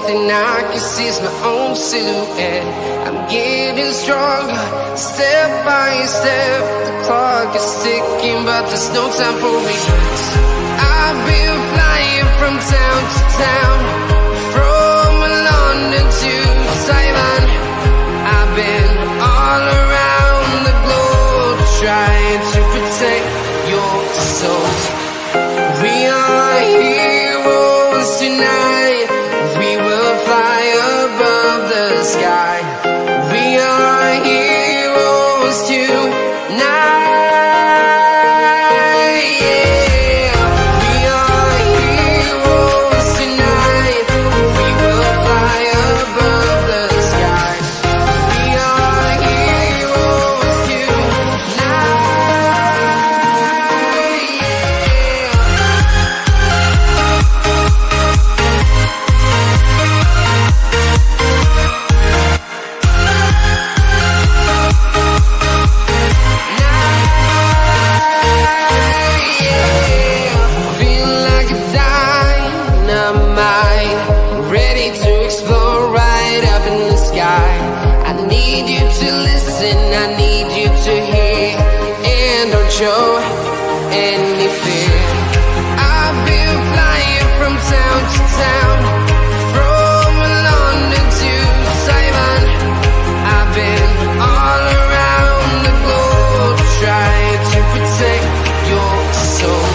thing I can see is my own silhouette. I'm getting stronger, step by step. The clock is ticking, but there's no time for regrets. I've been flying from town to town, from London to Taiwan. I've been all around the globe, trying to protect your soul. We are heroes tonight. We will fly above the sky. We are heroes tonight. Yeah. We are heroes tonight. We will fly above the sky. We are heroes tonight. Show any fear. I've been flying from town to town, from London to Taiwan. I've been all around the globe, trying to protect your soul.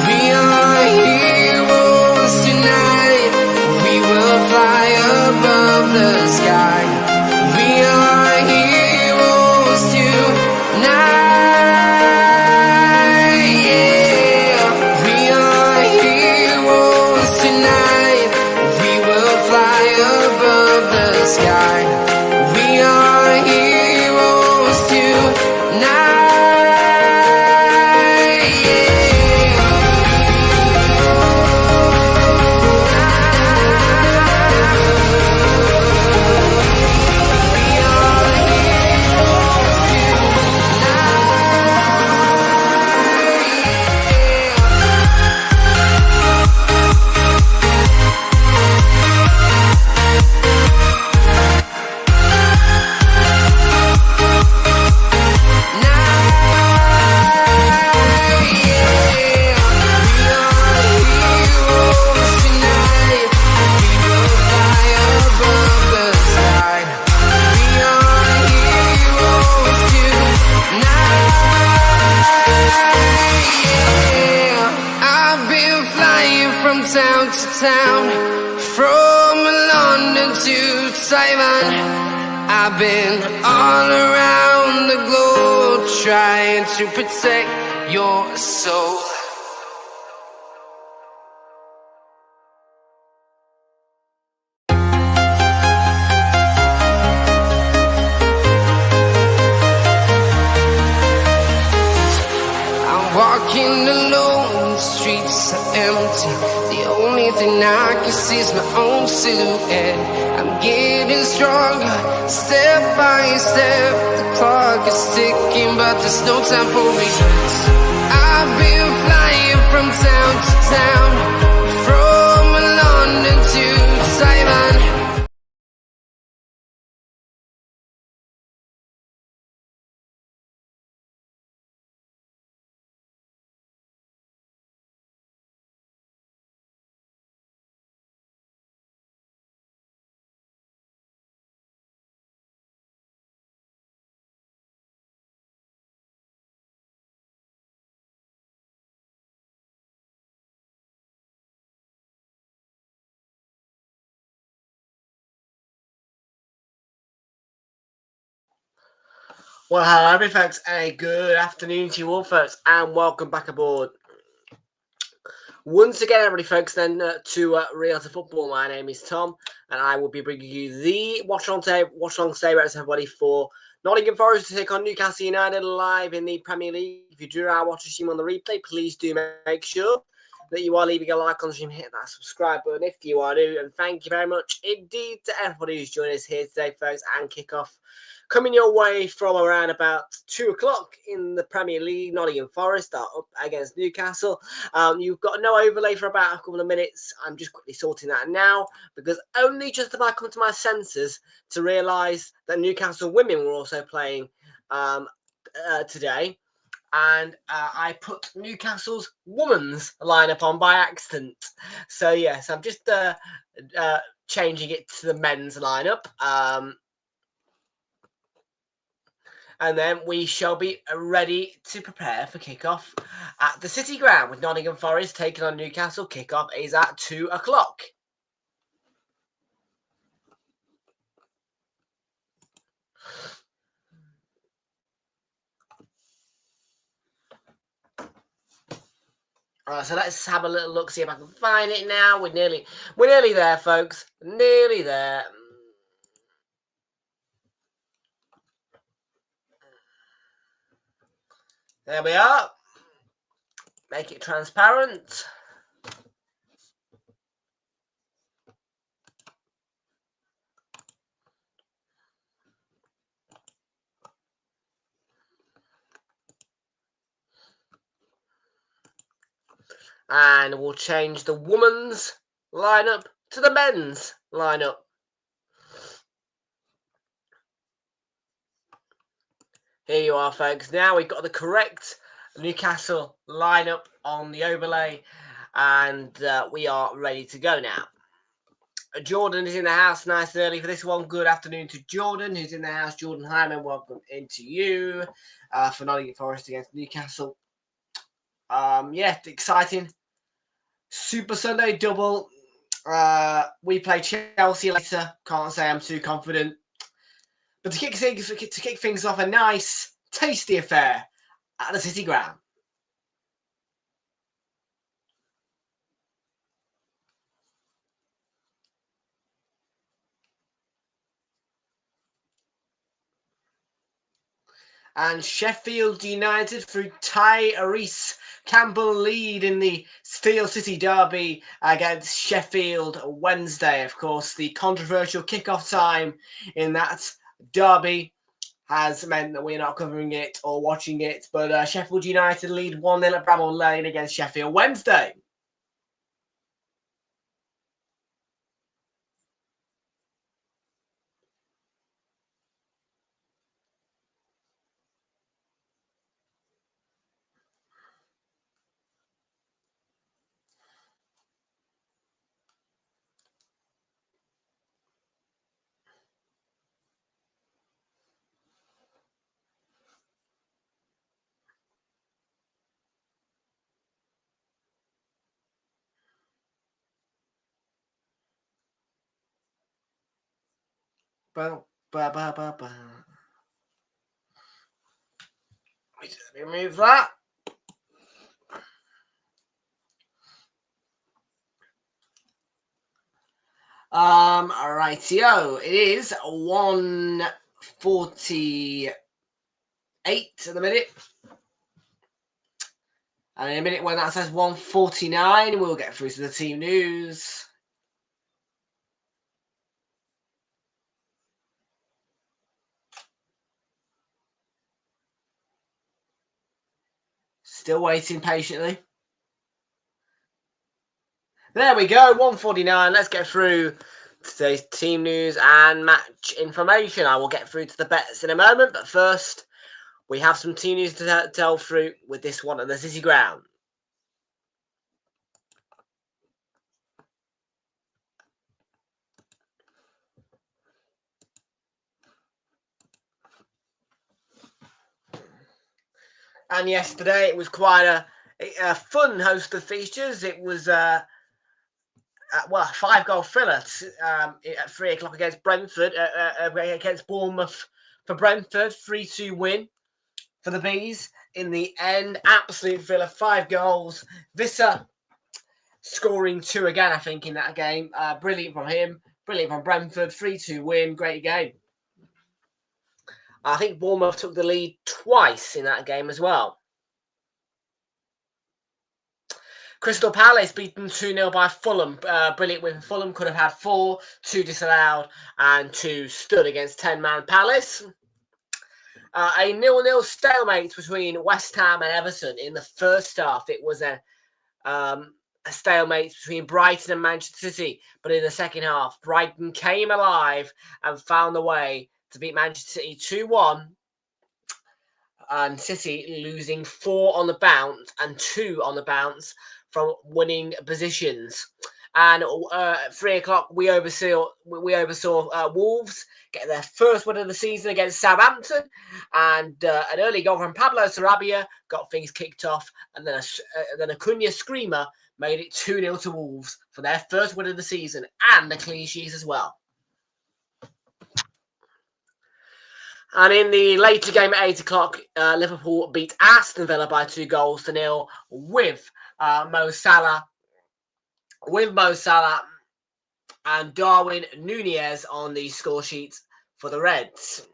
We are heroes tonight. We will fly above the sky. We are heroes tonight. Sky. We are heroes tonight. Town to town, from London to Taiwan. I've been all around the globe, trying to protect your soul. I'm walking alone, the streets are empty. The only thing I can see is my own silhouette. I'm getting stronger, step by step. The clock is ticking, but there's no time for regrets. I've been flying from town to town, from London to Taiwan. Well, hello everybody, folks, and a good afternoon to you all, folks, and welcome back aboard once again, everybody, folks, then to Realltom Football. My name is Tom, and I will be bringing you the watch-along today, everybody, for Nottingham Forest to take on Newcastle United live in the Premier League. If you do our watch stream on the replay, please do make sure that you are leaving a like on the stream, hit that subscribe button if you are new, and thank you very much indeed to everybody who's joined us here today, folks. And kickoff coming your way from around about 2 o'clock in the Premier League. Nottingham Forest are up against Newcastle. You've got no overlay for about a couple of minutes. I'm just quickly sorting that now, because only just as I come to my senses to realise that Newcastle women were also playing today. And I put Newcastle's women's lineup on by accident. So yes, I'm just changing it to the men's lineup. And then we shall be ready to prepare for kickoff at the City Ground with Nottingham Forest taking on Newcastle. Kickoff is at 2 o'clock. All right, so let's have a little look, see if I can find it now. We're nearly there, folks. Nearly there. There we are. Make it transparent. And we'll change the women's lineup to the men's lineup. Here you are, folks. Now we've got the correct Newcastle lineup on the overlay, and we are ready to go now. Jordan is in the house nice and early for this one. Good afternoon to Jordan, who's in the house. Jordan Hyman, welcome into you for Nottingham Forest against Newcastle. Yeah, exciting. Super Sunday double. We play Chelsea later. Can't say I'm too confident. But to kick things off, a nice, tasty affair at the City Ground. And Sheffield United through Tyrese Campbell lead in the Steel City derby against Sheffield Wednesday. Of course, the controversial kickoff time in that derby has meant that we're not covering it or watching it. But Sheffield United lead 1-0 at Bramall Lane against Sheffield Wednesday. Remove that. Rightio. It is 1:48 at the minute. And in a minute when that says 1:49, we'll get through to the team news. Still waiting patiently. There we go, 1:49. Let's get through today's team news and match information. I will get through to the bets in a moment, but first, we have some team news to tell through with this one at the City Ground. And yesterday it was quite a fun host of features. It was a 5-goal thriller at 3 o'clock against Brentford, against Bournemouth for Brentford, 3-2 win for the Bees. In the end, absolute thriller, 5 goals. Visser scoring 2 again, I think, in that game. Brilliant from him, brilliant from Brentford, 3-2 win, great game. I think Bournemouth took the lead twice in that game as well. Crystal Palace beaten 2-0 by Fulham. Brilliant win. Fulham could have had 4, 2 disallowed and 2 stood against 10-man Palace. A 0-0 stalemate between West Ham and Everton in the first half. It was a stalemate between Brighton and Manchester City, but in the second half, Brighton came alive and found the way to beat Manchester City 2-1. And City losing 4 on the bounce and 2 on the bounce from winning positions. And at 3 o'clock, we oversaw Wolves get their first win of the season against Southampton, and an early goal from Pablo Sarabia got things kicked off, and then a Cunha screamer made it 2-0 to Wolves for their first win of the season and a clean sheet as well. And in the later game at 8 o'clock, Liverpool beat Aston Villa by 2-0 with Mo Salah and Darwin Núñez on the score sheet for the Reds.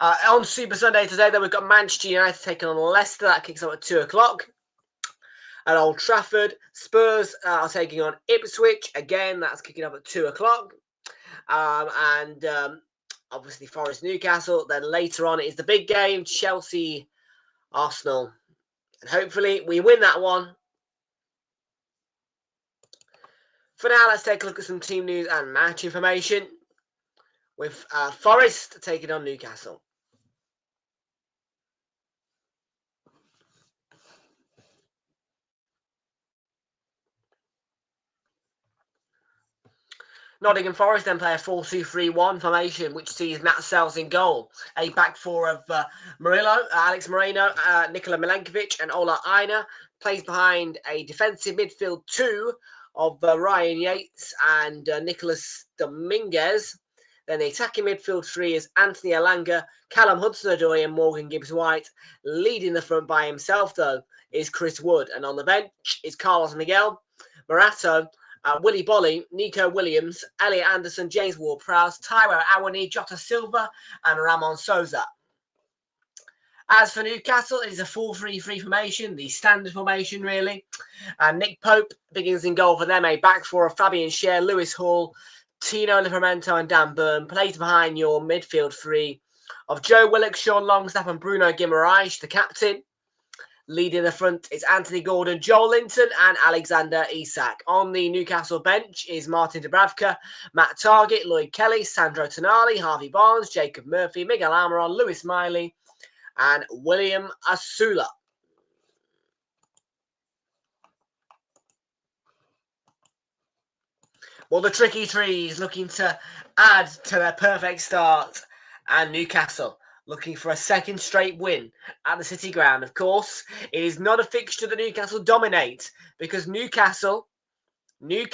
On Super Sunday today, then we've got Manchester United taking on Leicester. That kicks off at 2 o'clock. At Old Trafford, Spurs are taking on Ipswich. Again, that's kicking off at 2 o'clock. Obviously, Forest Newcastle. Then later on, it is the big game, Chelsea Arsenal. And hopefully, we win that one. For now, let's take a look at some team news and match information with Forest taking on Newcastle. Nottingham Forest then play a 4-2-3-1 formation, which sees Nat Sells in goal. A back four of Alex Moreno, Nikola Milenkovic and Ola Aina plays behind a defensive midfield 2 of Ryan Yates and Nicholas Dominguez. Then the attacking midfield 3 is Anthony Elanga, Callum Hudson-Odoi and Morgan Gibbs-White. Leading the front by himself, though, is Chris Wood. And on the bench is Carlos Miguel, Morato, Willy Bolly, Nico Williams, Elliot Anderson, James Ward-Prowse, Taiwo Awoniyi, Jota Silva and Ramon Souza. As for Newcastle, it is a 4-3-3 formation, the standard formation really. And Nick Pope begins in goal for them, a back four of Fabian Schär, Lewis Hall, Tino Livramento and Dan Burn. Plays behind your midfield 3 of Joe Willock, Sean Longstaff and Bruno Guimaraes, the captain. Leading the front is Anthony Gordon, Joel Linton and Alexander Isak. On the Newcastle bench is Martin Dubravka, Matt Targett, Lloyd Kelly, Sandro Tonali, Harvey Barnes, Jacob Murphy, Miguel Almiron, Lewis Miley and William Asula. Well, the Tricky Trees looking to add to their perfect start, and Newcastle looking for a second straight win at the City Ground. Of course, it is not a fixture that Newcastle dominate, because Newcastle won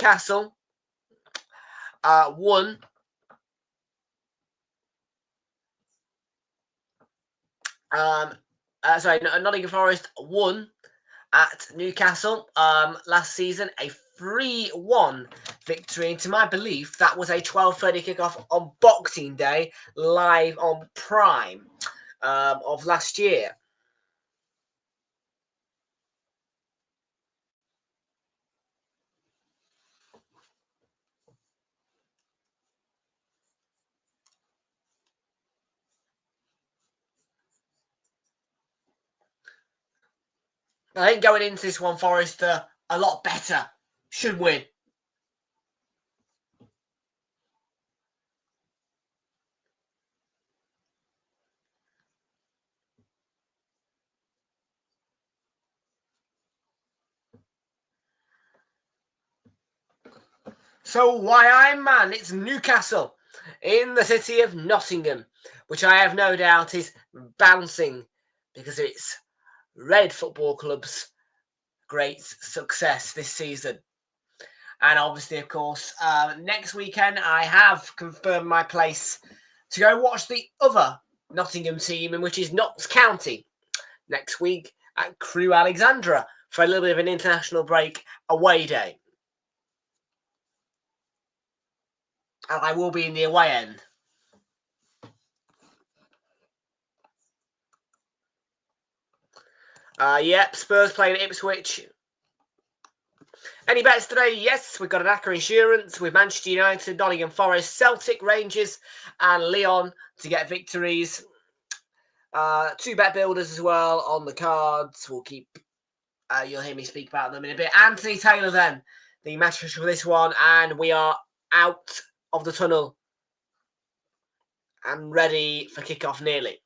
Nottingham Forest won at Newcastle last season, a 3-1 victory. And to my belief, that was a 12:30 kickoff on Boxing Day, live on Prime of last year. I think going into this one, Forest are a lot better. Should win. So why I'm man, it's Newcastle in the city of Nottingham, which I have no doubt is bouncing because it's Red Football Club's great success this season. And obviously, of course, next weekend I have confirmed my place to go watch the other Nottingham team, which is Notts County, next week at Crewe Alexandra for a little bit of an international break away day. And I will be in the away end. Yep, Spurs playing Ipswich. Any bets today? Yes, we've got an Acker Insurance with Manchester United, Nottingham Forest, Celtic, Rangers and Lyon to get victories. 2 bet builders as well on the cards. We'll keep... you'll hear me speak about them in a bit. Anthony Taylor then, the match for this one. And we are out of the tunnel and ready for kickoff nearly.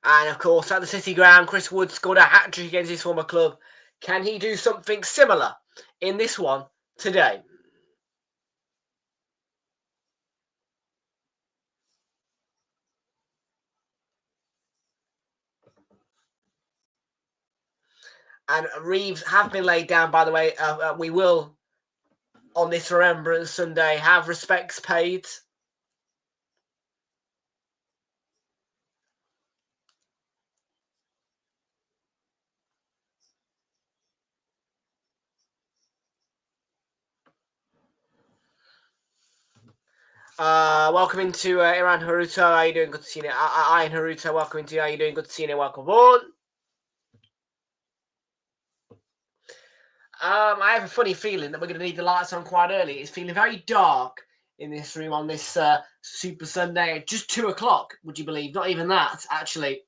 And of course, at the City Ground, Chris Wood scored a hat-trick against his former club. Can he do something similar in this one today? And Reeves have been laid down, by the way. We will, on this Remembrance Sunday, have respects paid. Welcome into Iran Haruto. How are you doing? Good to see you. Ian Haruto, welcome into. How are you doing? Good to see you. Welcome on. I have a funny feeling that we're going to need the lights on quite early. It's feeling very dark in this room on this Super Sunday. Just 2 o'clock, would you believe? Not even that, actually.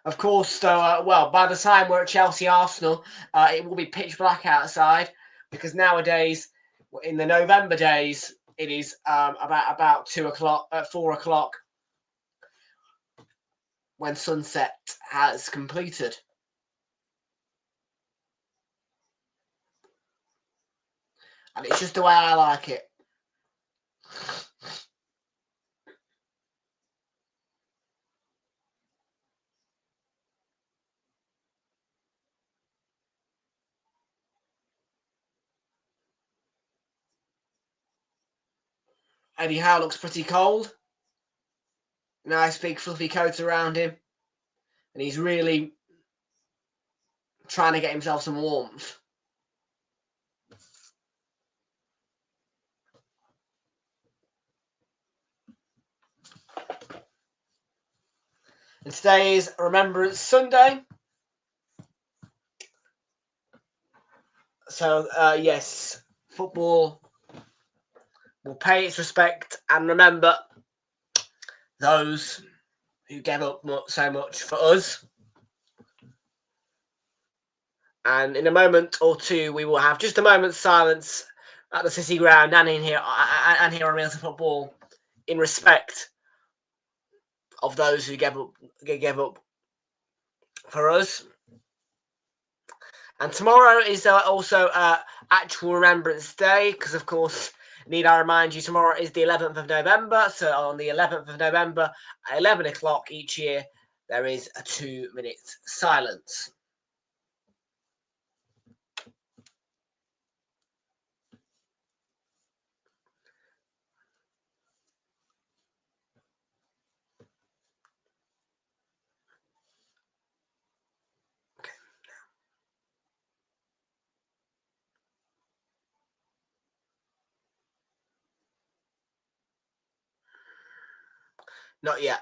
Of course, though, well, by the time we're at Chelsea-Arsenal, it will be pitch black outside because nowadays, in the November days, it is about 2 o'clock, 4 o'clock when sunset has completed. And it's just the way I like it. Eddie Howe looks pretty cold. Nice big fluffy coat around him. And he's really trying to get himself some warmth. And today is Remembrance Sunday. So, yes, football will pay its respect and remember those who gave up so much for us. And in a moment or two, we will have just a moment's silence at the City Ground and here on Realltom Football in respect of those who gave up for us. And tomorrow is also actual Remembrance Day because, of course, need I remind you, tomorrow is the 11th of November. So on the 11th of November at 11 o'clock each year, there is a 2-minute silence. Not yet.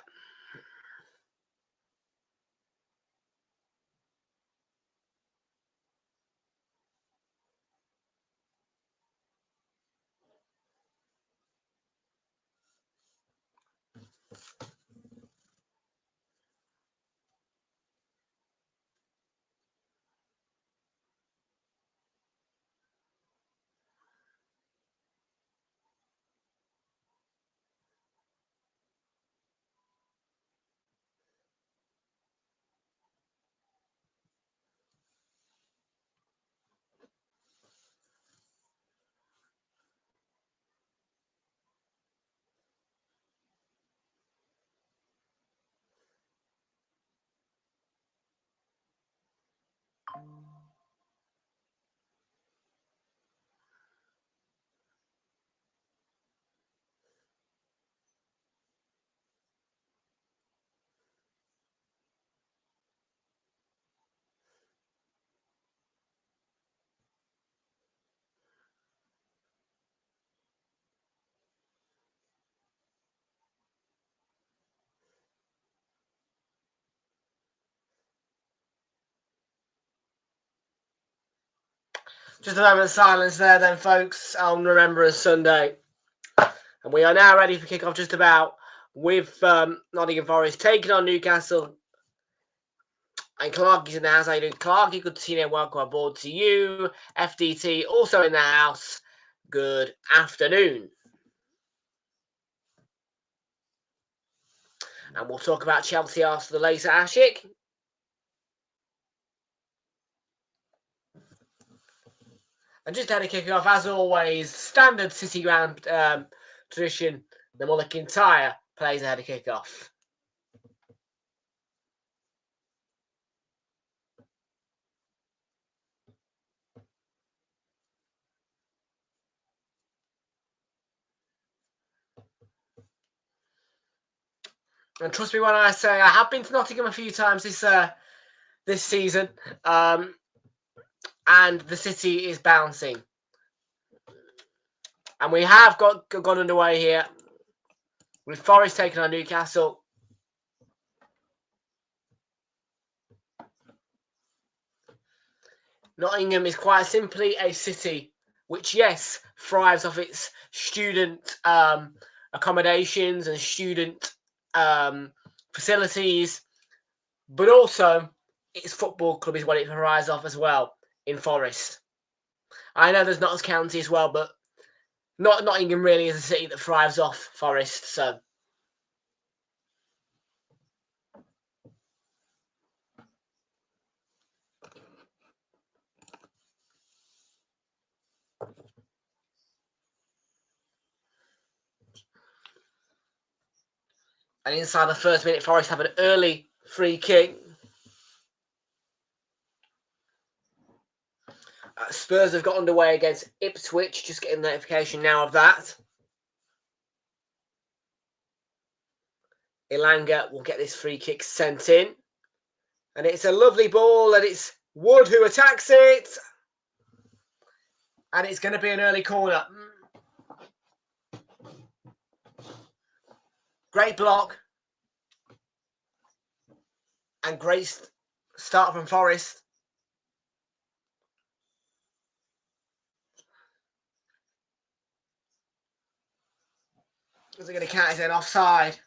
Just a moment of silence there then, folks, on Remembrance Sunday. And we are now ready for kick-off just about with Nottingham Forest taking on Newcastle. And Clarky's in the house. How you doing, Clarky? Good to see you. Welcome aboard to you. FDT also in the house. Good afternoon. And we'll talk about Chelsea after the later, Ashik. And just had a kick off, as always, standard City Ground tradition. The McIntyre plays ahead of kick off. And trust me when I say I have been to Nottingham a few times this season, and the city is bouncing. And we have gone underway here with Forest taking on Newcastle. Nottingham is quite simply a city which, yes, thrives off its student accommodations and student facilities, but also its football club is what it thrives off as well in Forest. I know there's Notts County as well, but Nottingham really is a city that thrives off Forest, so. And inside the first minute, Forest have an early free kick. Spurs have got underway against Ipswich. Just getting the notification now of that. Ilanga will get this free kick sent in. And it's a lovely ball, and it's Wood who attacks it. And it's going to be an early corner. Great block. And great start from Forest. Is it going to count as an offside?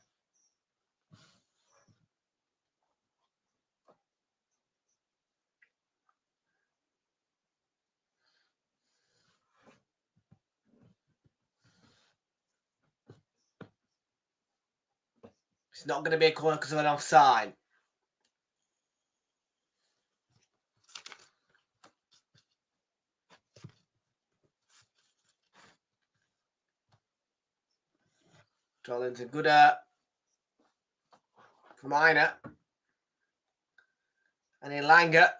It's not going to be a corner because of an offside. Jolin's a good from Ina. And Ilanga.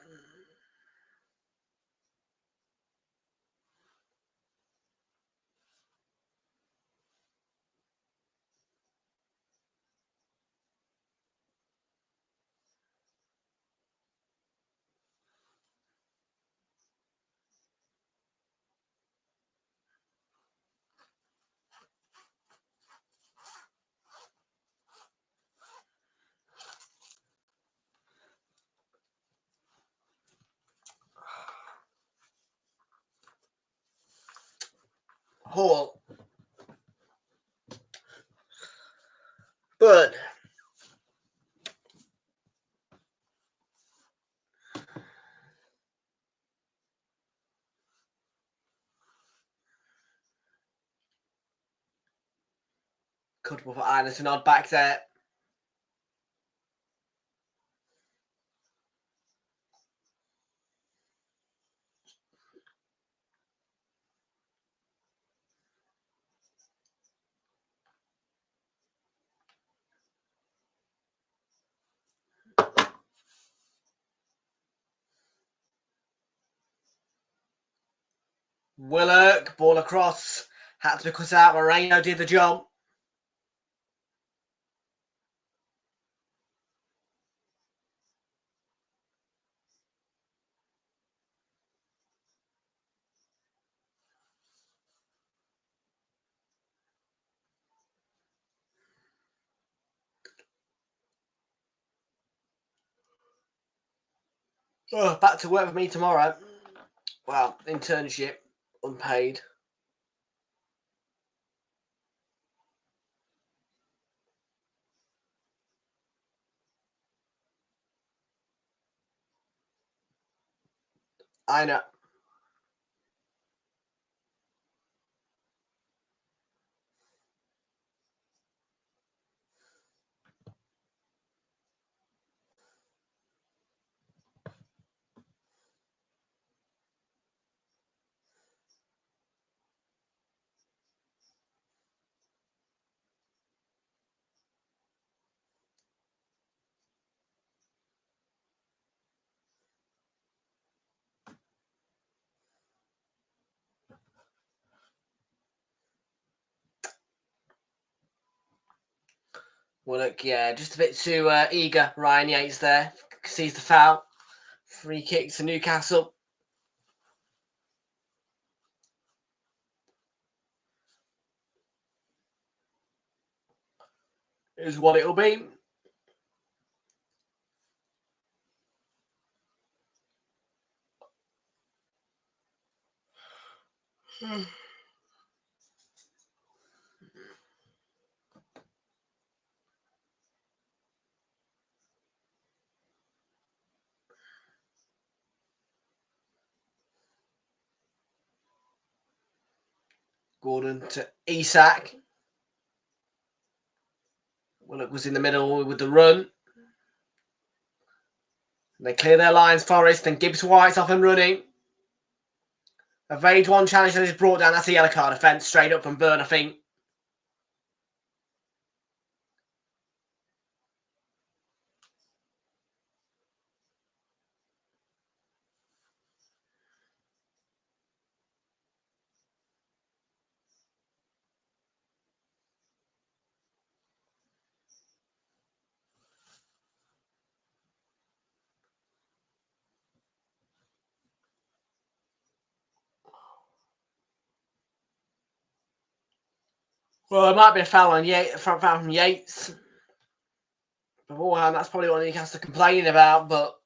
Hall. Bird. Comfortable for Ina to nod back there. Willock, ball across. Had to be cut out. Moreno did the job. Oh, back to work for me tomorrow. Well, internship, unpaid. I know. Well, look, yeah, just a bit too eager. Ryan Yates there sees the foul. Free kick to Newcastle. Is what it'll be. Gordon to Isak. Willock was in the middle with the run. They clear their lines, Forest, and Gibbs White's off and running. Evade one challenge that is brought down. That's a yellow card offence straight up from Burn, I think. Well, it might be a foul on Yates, foul from Yates. Beforehand, that's probably what Newcastle complaining about, but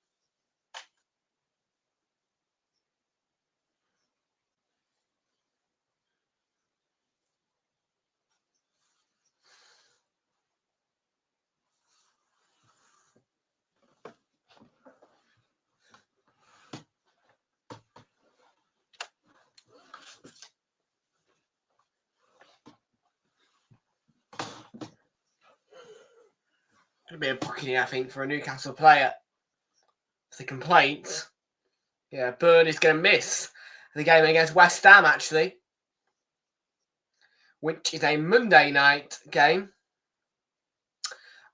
could be a booking, I think, for a Newcastle player. It's a complaint. Yeah, Burn is going to miss the game against West Ham, actually, which is a Monday night game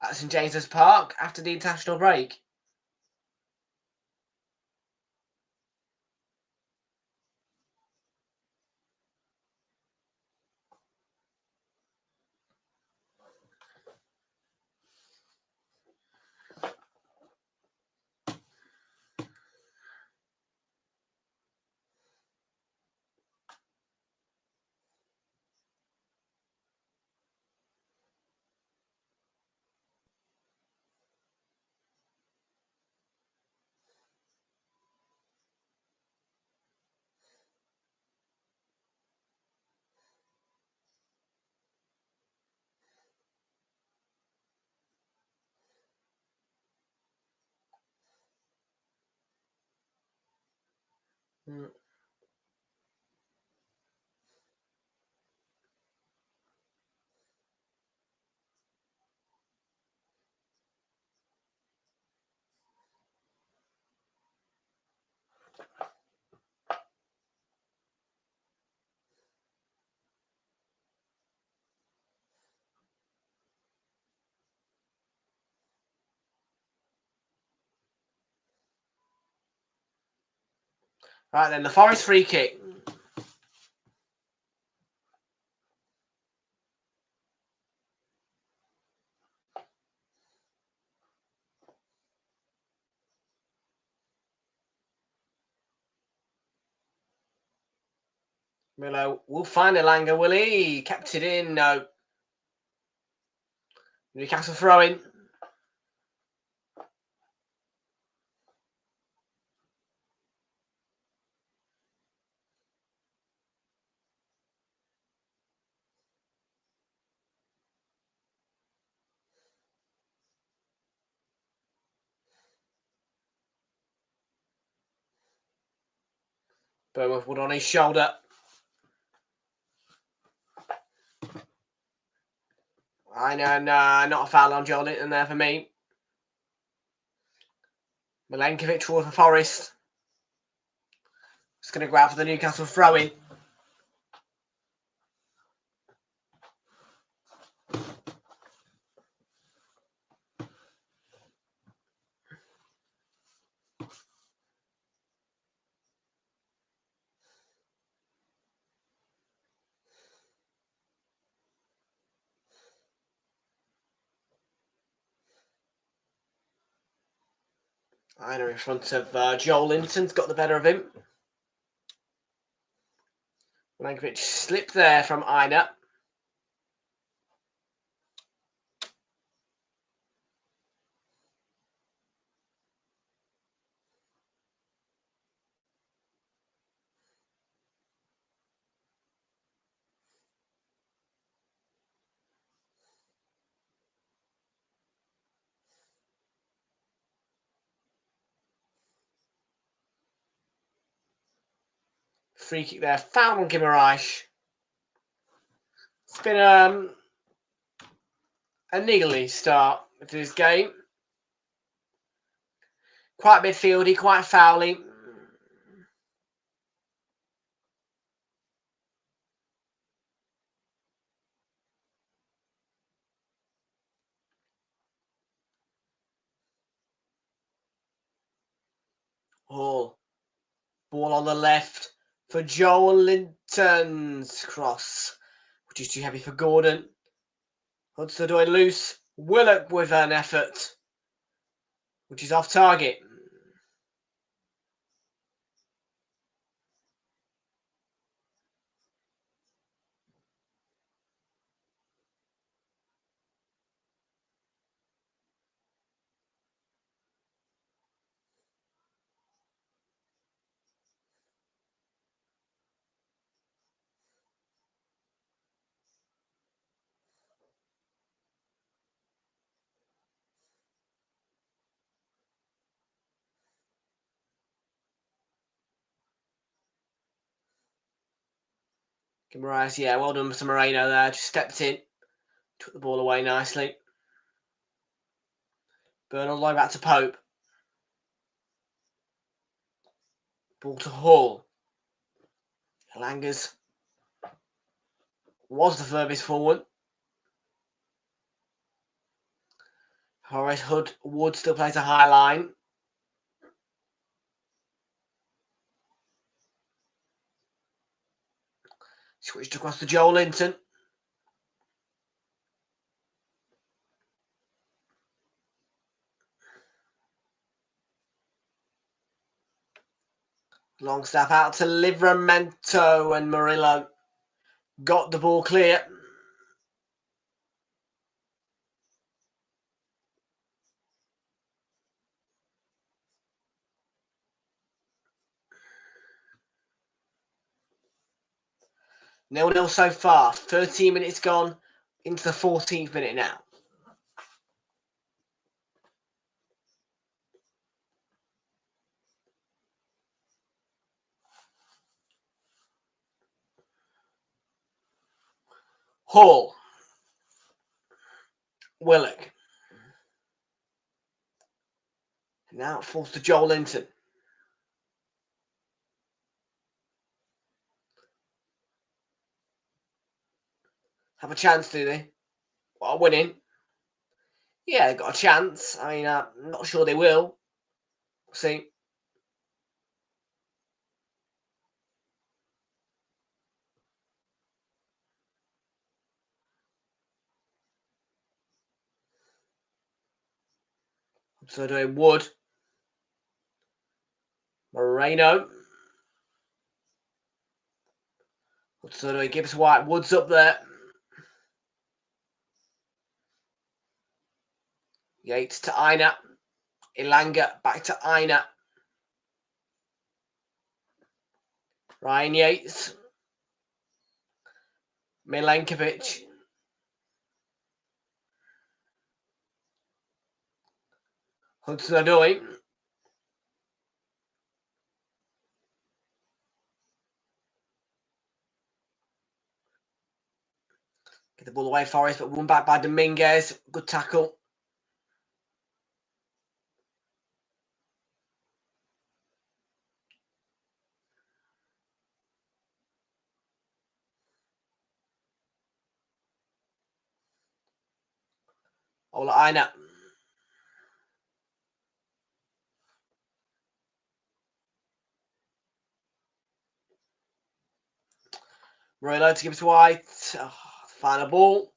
at St James's Park after the international break. Right then, the Forest free kick. Milo will find Elanga, will he? Kept it in, no. Newcastle throwing. Bournemouth Wood on his shoulder. I know, nah, not a foul on Joel Linton there for me. Milenkovic for Forest. Just going to grab for the Newcastle throw-in. Einer in front of Joel Linton's got the better of him. Milenkovic slipped there from Einer. Free kick there, foul on Guimaraes. It's been a niggly start to this game. Quite midfieldy, quite fouly. Hall. Ball on the left for Joel Linton's cross, which is too heavy for Gordon. Hudson-Odoi loose. Willock with an effort, which is off target. Guimaraes, yeah, well done, Mr. Moreno there. Just stepped in, took the ball away nicely. Burn all the way back to Pope. Ball to Hall. Langers was the furthest forward. Horace Wood still plays a high line. Switched across to Joel Linton. Long snap out to Livramento, and Murillo got the ball clear. Nil-nil so far. 13 minutes gone into the 14th minute now. Hall. Willock. Now it falls to Joel Linton. Have a chance, do they? What, winning? Yeah, they've got a chance. I mean, I'm not sure they will. We'll see. So doing Wood. Moreno. So doing Gibbs White. Wood's up there. Yates to Einer. Ilanga back to Einer. Ryan Yates. Milenkovic. Hudson-Odoi. Get the ball away, Forest, but won back by Dominguez. Good tackle. Ola Aina. Realltom to give it to White. Oh, final ball.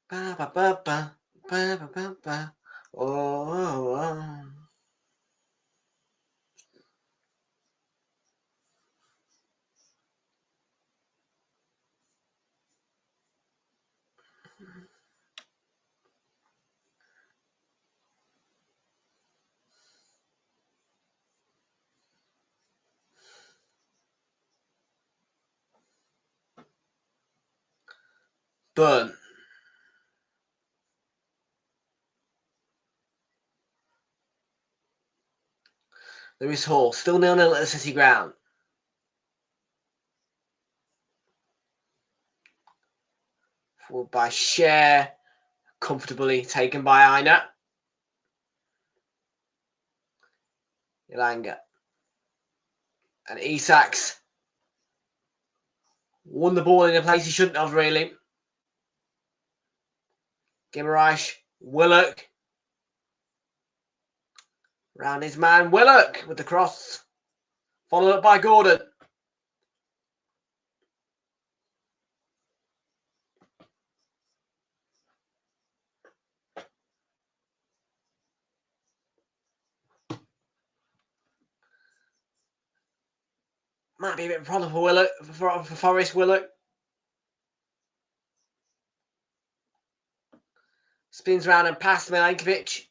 Ba, ba, ba, ba, ba, ba, ba, ba. Oh. Burn. Lewis Hall, still 0-0 at the City ground. Forward by Cher, comfortably taken by Aina. Ilanga. And Isak's won the ball in a place he shouldn't have, really. Gimaraish, Willock. Round his man, Willock with the cross. Followed up by Gordon. Might be a bit of a problem for Willock, for Forest. Willock. Spins round and past Milankovic.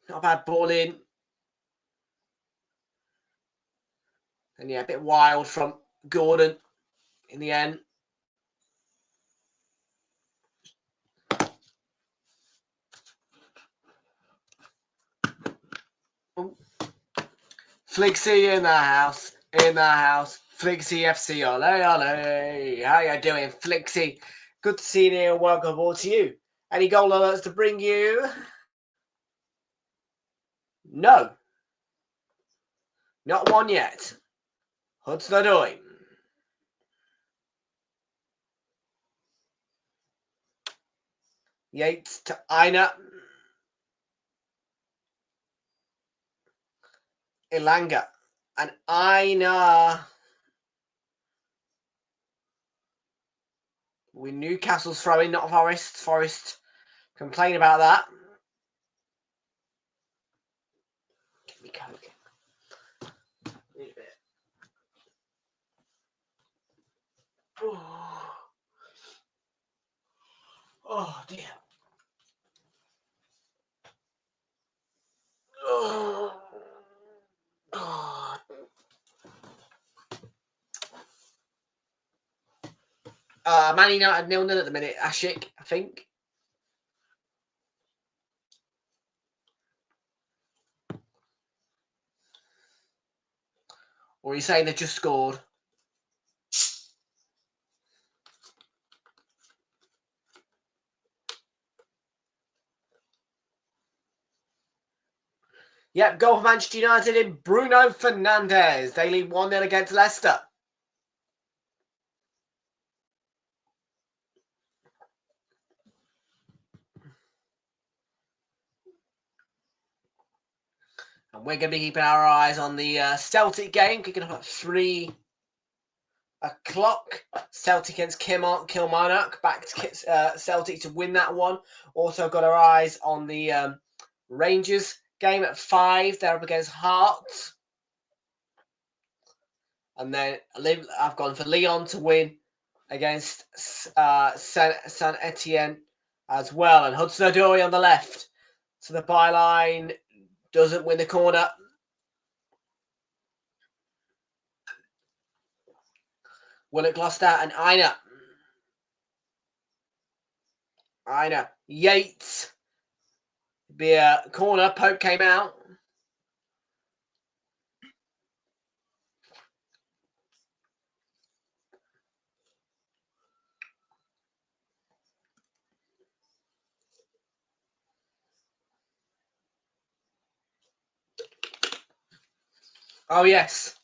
Not a bad ball in. And yeah, a bit wild from Gordon in the end. Flixie in the house. Flixie FC, ole, ole. How you doing, Flixie? Good to see you here. Welcome aboard to you. Any goal alerts to bring you? No. Not one yet. Hudson-Odoi. Yates to Aina. Ilanga. And Aina. With Newcastle's throwing, not Forest. Forest complain about that. Give me Coke. Need a bit. Oh dear. Oh. Man United 0-0 at the minute. Ashik, I think. Or are you saying they've just scored? Yep, goal for Manchester United in Bruno Fernandes. They lead 1-0 against Leicester. And we're going to be keeping our eyes on the Celtic game, kicking off at 3 o'clock. Celtic against Kilmarnock. Back to Celtic to win that one. Also got our eyes on the Rangers game at 5. They're up against Hearts. And then I've gone for Lyon to win against Saint Etienne as well. And Hudson-Odoi on the left to the byline. Doesn't win the corner. Willock lost out and Einer. Yates. Be a corner. Pope came out. Oh, yes.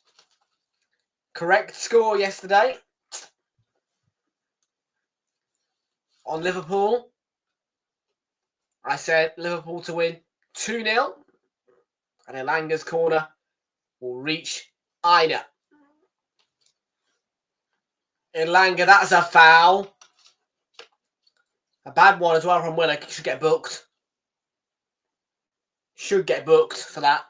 Correct score yesterday on Liverpool. I said Liverpool to win 2-0. And Elanga's corner will reach Einer. Elanga, that's a foul. A bad one as well from Willock. Should get booked. Should get booked for that.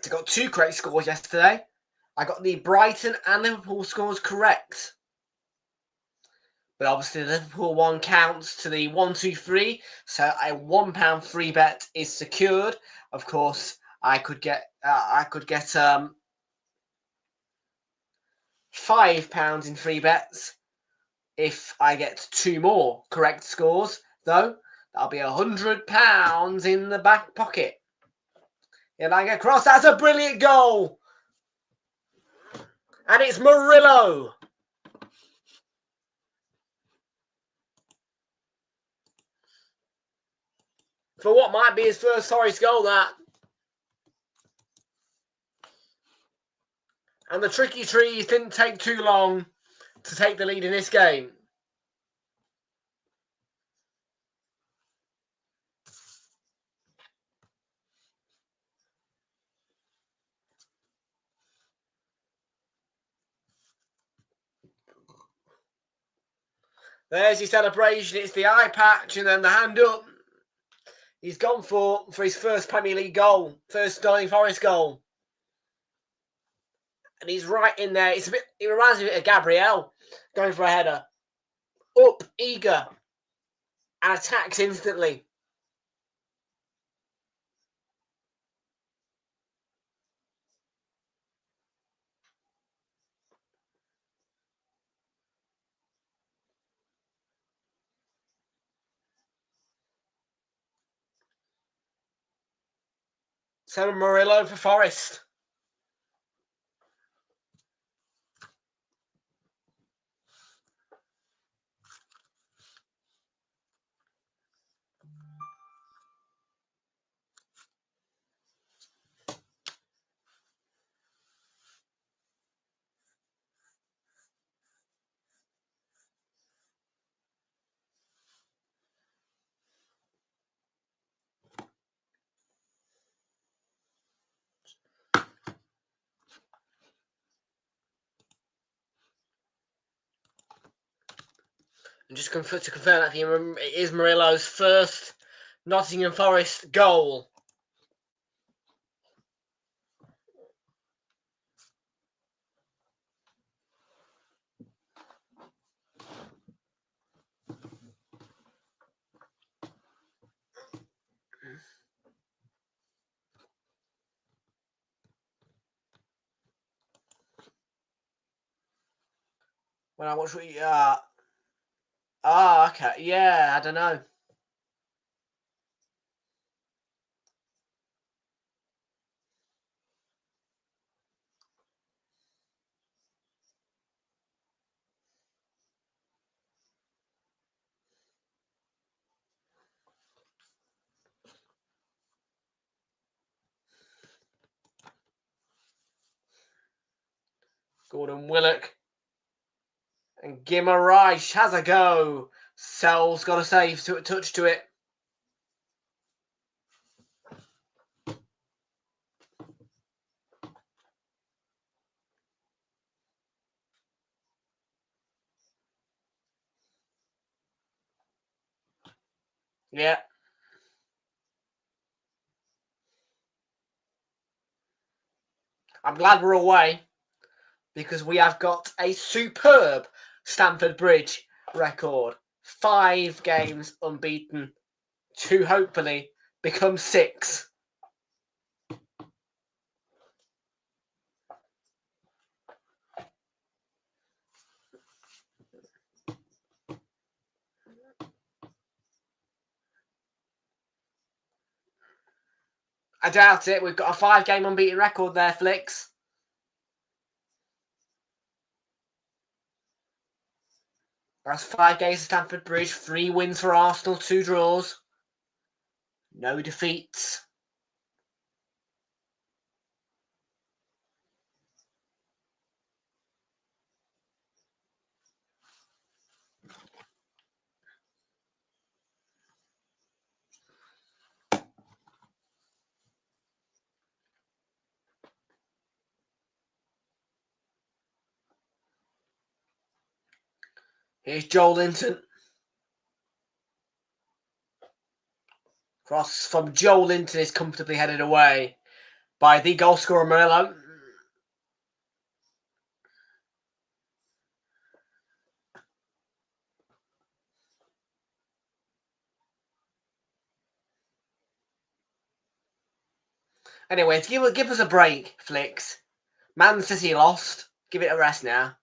I got 2 correct scores yesterday. I got the Brighton and Liverpool scores correct. But obviously the Liverpool one counts to the 1-2-3. So a £1 free bet is secured. Of course, I could get £5 in free bets if I get 2 more correct scores. Though that'll be £100 in the back pocket. Elanga cross. That's a brilliant goal. And it's Murillo. For what might be his first Forest goal, that. And the tricky trees didn't take too long to take the lead in this game. There's his celebration. It's the eye patch and then the hand up. He's gone for his first Premier League goal, first Nottingham Forest goal. And he's right in there. It reminds me of Gabriel going for a header. Up, eager, and attacks instantly. Sam Murillo for Forest. And just to confirm that it is Murillo's first Nottingham Forest goal. When I watch what you okay. Yeah, I don't know. Gordon Willock. And Guimaraes has a go. Sell's got a save to a touch to it. Yeah. I'm glad we're away because we have got a superb Stamford Bridge record. 5 games unbeaten to hopefully become 6. I doubt it. We've got a 5-game unbeaten record there, Flicks. That's 5 games at Stamford Bridge, 3 wins for Arsenal, 2 draws. No defeats. Here's Joel Linton. Cross from Joel Linton is comfortably headed away by the goal scorer Realltom. Anyway, to give us a break, Flicks. Man City lost. Give it a rest now.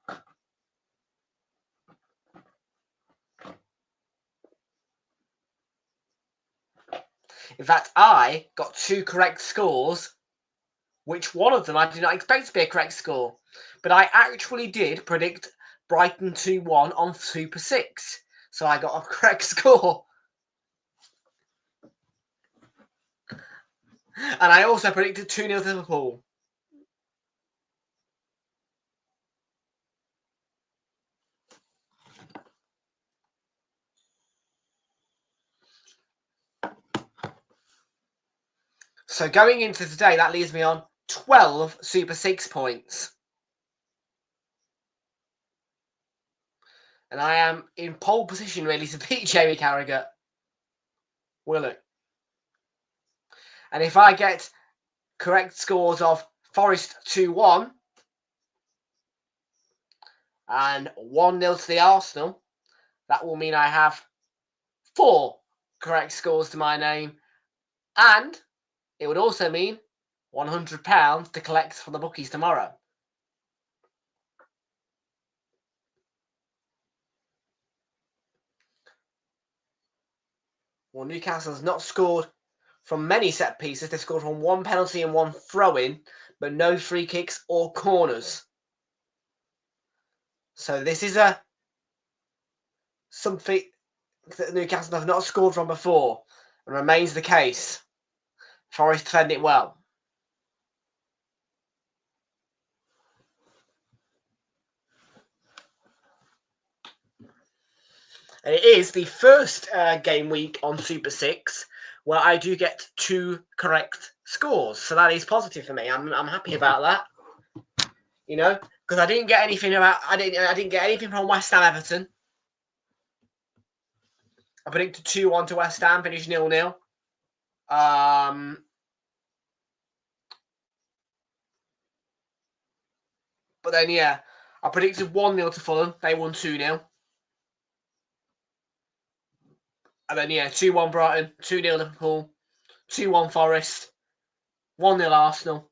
In fact, I got 2 correct scores, which one of them I did not expect to be a correct score. But I actually did predict Brighton 2-1 on Super 6. So I got a correct score. And I also predicted 2-0 to Liverpool. So going into today, that leaves me on 12 Super 6 points. And I am in pole position, really, to beat Jamie Carragher. Will it? And if I get correct scores of Forest 2-1 and 1-0 to the Arsenal, that will mean I have 4 correct scores to my name. And it would also mean £100 to collect from the bookies tomorrow. Well, Newcastle has not scored from many set pieces. They've scored from 1 penalty and 1 throw-in, but no free kicks or corners. So this is something that Newcastle have not scored from before, and remains the case. Forest defend it well. And it is the first game week on Super 6 where I do get 2 correct scores. So that is positive for me. I'm happy about that. You know, because I didn't get anything from West Ham Everton. I predicted 2-1 to West Ham, finished 0-0. But then yeah, I predicted 1-0 to Fulham. They won 2-0. And then yeah, 2-1 Brighton, 2-0 Liverpool, 2-1 Forest, 1-0 Arsenal.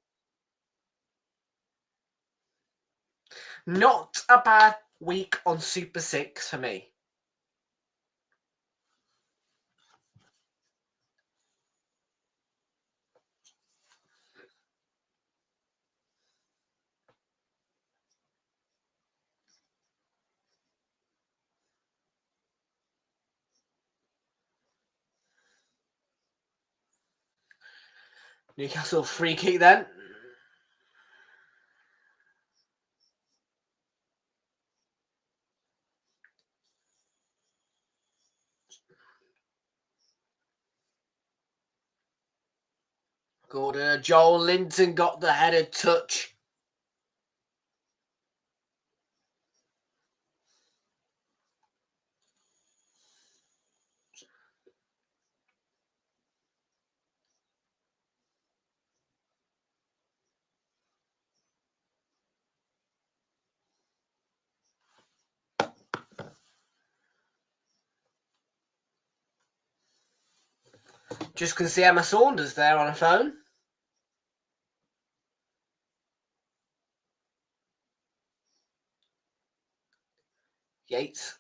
Not a bad week on Super 6 for me. Newcastle free kick then. Gordon, Joel Linton got the headed touch. Just can see Emma Saunders there on a phone. Yates.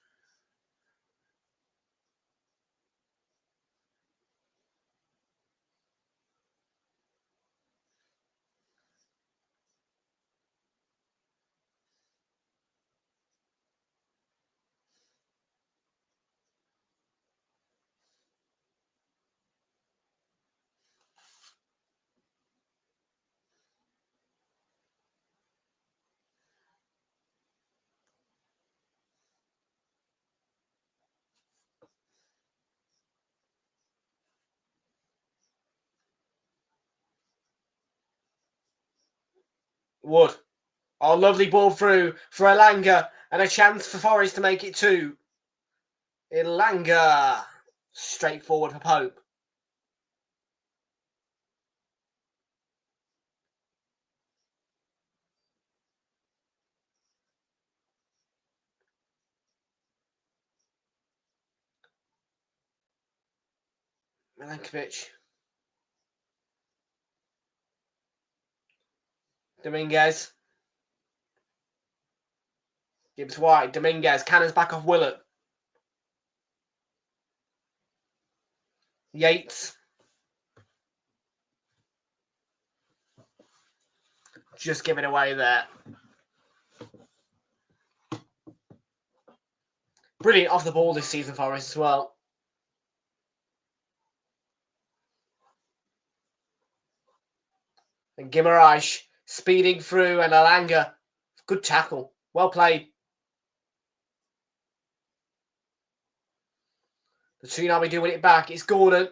Wood. Oh, lovely ball through for Elanga. And a chance for Forest to make it 2. Elanga. Straight forward for Pope. Milankovic. Dominguez. Gibbs White. Dominguez. Cannons back off Willock. Yates. Just give it away there. Brilliant off the ball this season for us as well. And Guimaraes speeding through, and Elanga. Good tackle. Well played. The Tsunami doing it back. It's Gordon.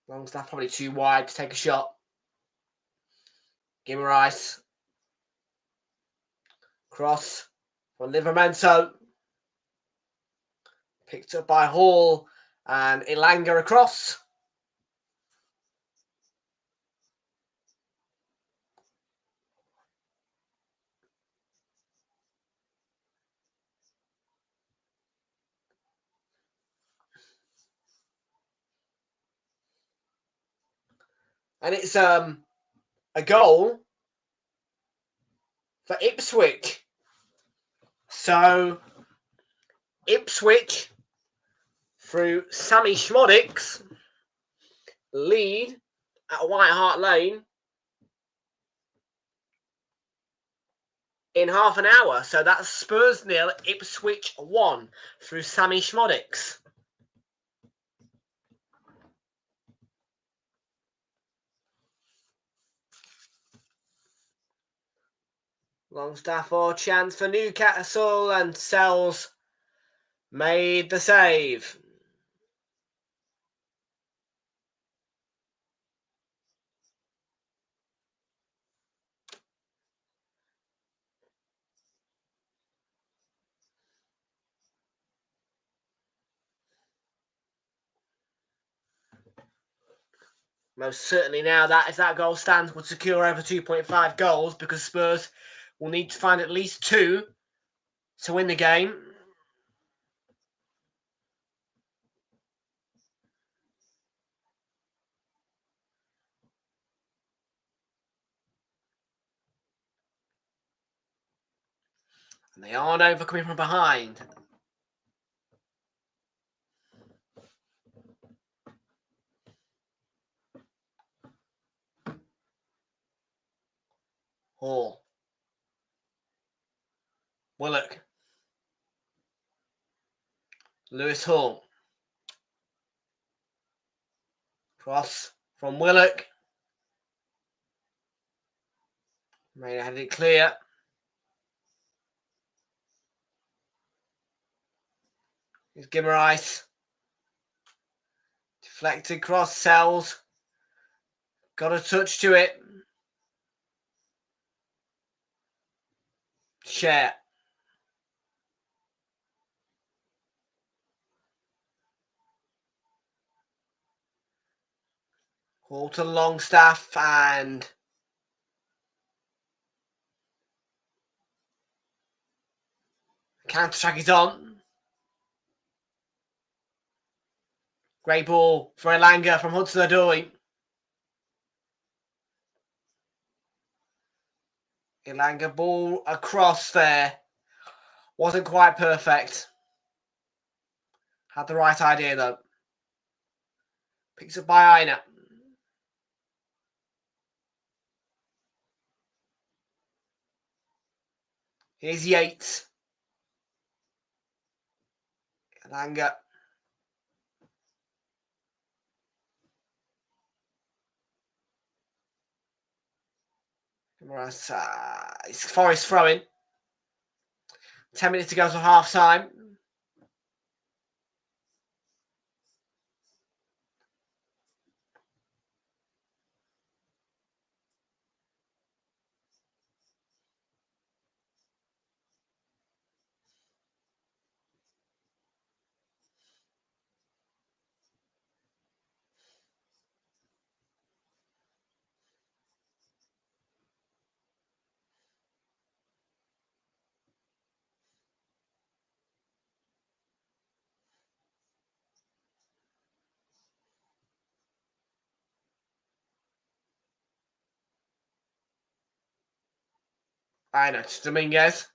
Longstaff probably too wide to take a shot. Guimaraes. Cross for Livramento. Picked up by Hall. And Elanga across. And it's a goal for Ipswich. So Ipswich, through Sammy Schmodix, lead at White Hart Lane in half an hour. So that's Spurs 0, Ipswich 1 through Sammy Schmodix. Longstaff or chance for Newcastle, and Sells made the save. Most certainly now that if that goal stands would secure over 2.5 goals, because Spurs will need to find at least 2 to win the game. And they aren't overcoming from behind. Hall. Willock. Lewis Hall. Cross from Willock. Rayner had it clear. Here's Guimaraes. Deflected cross, Sells. Got a touch to it. Share. Hall to Longstaff, and counter-attack is on. Great ball for Elanga from Hudson-Odoi. Elanga ball across there. Wasn't quite perfect. Had the right idea though. Picks up by Aina. Here's Yates. Elanga. It's Forest throwing. 10 minutes to go to half time. Aina to Dominguez.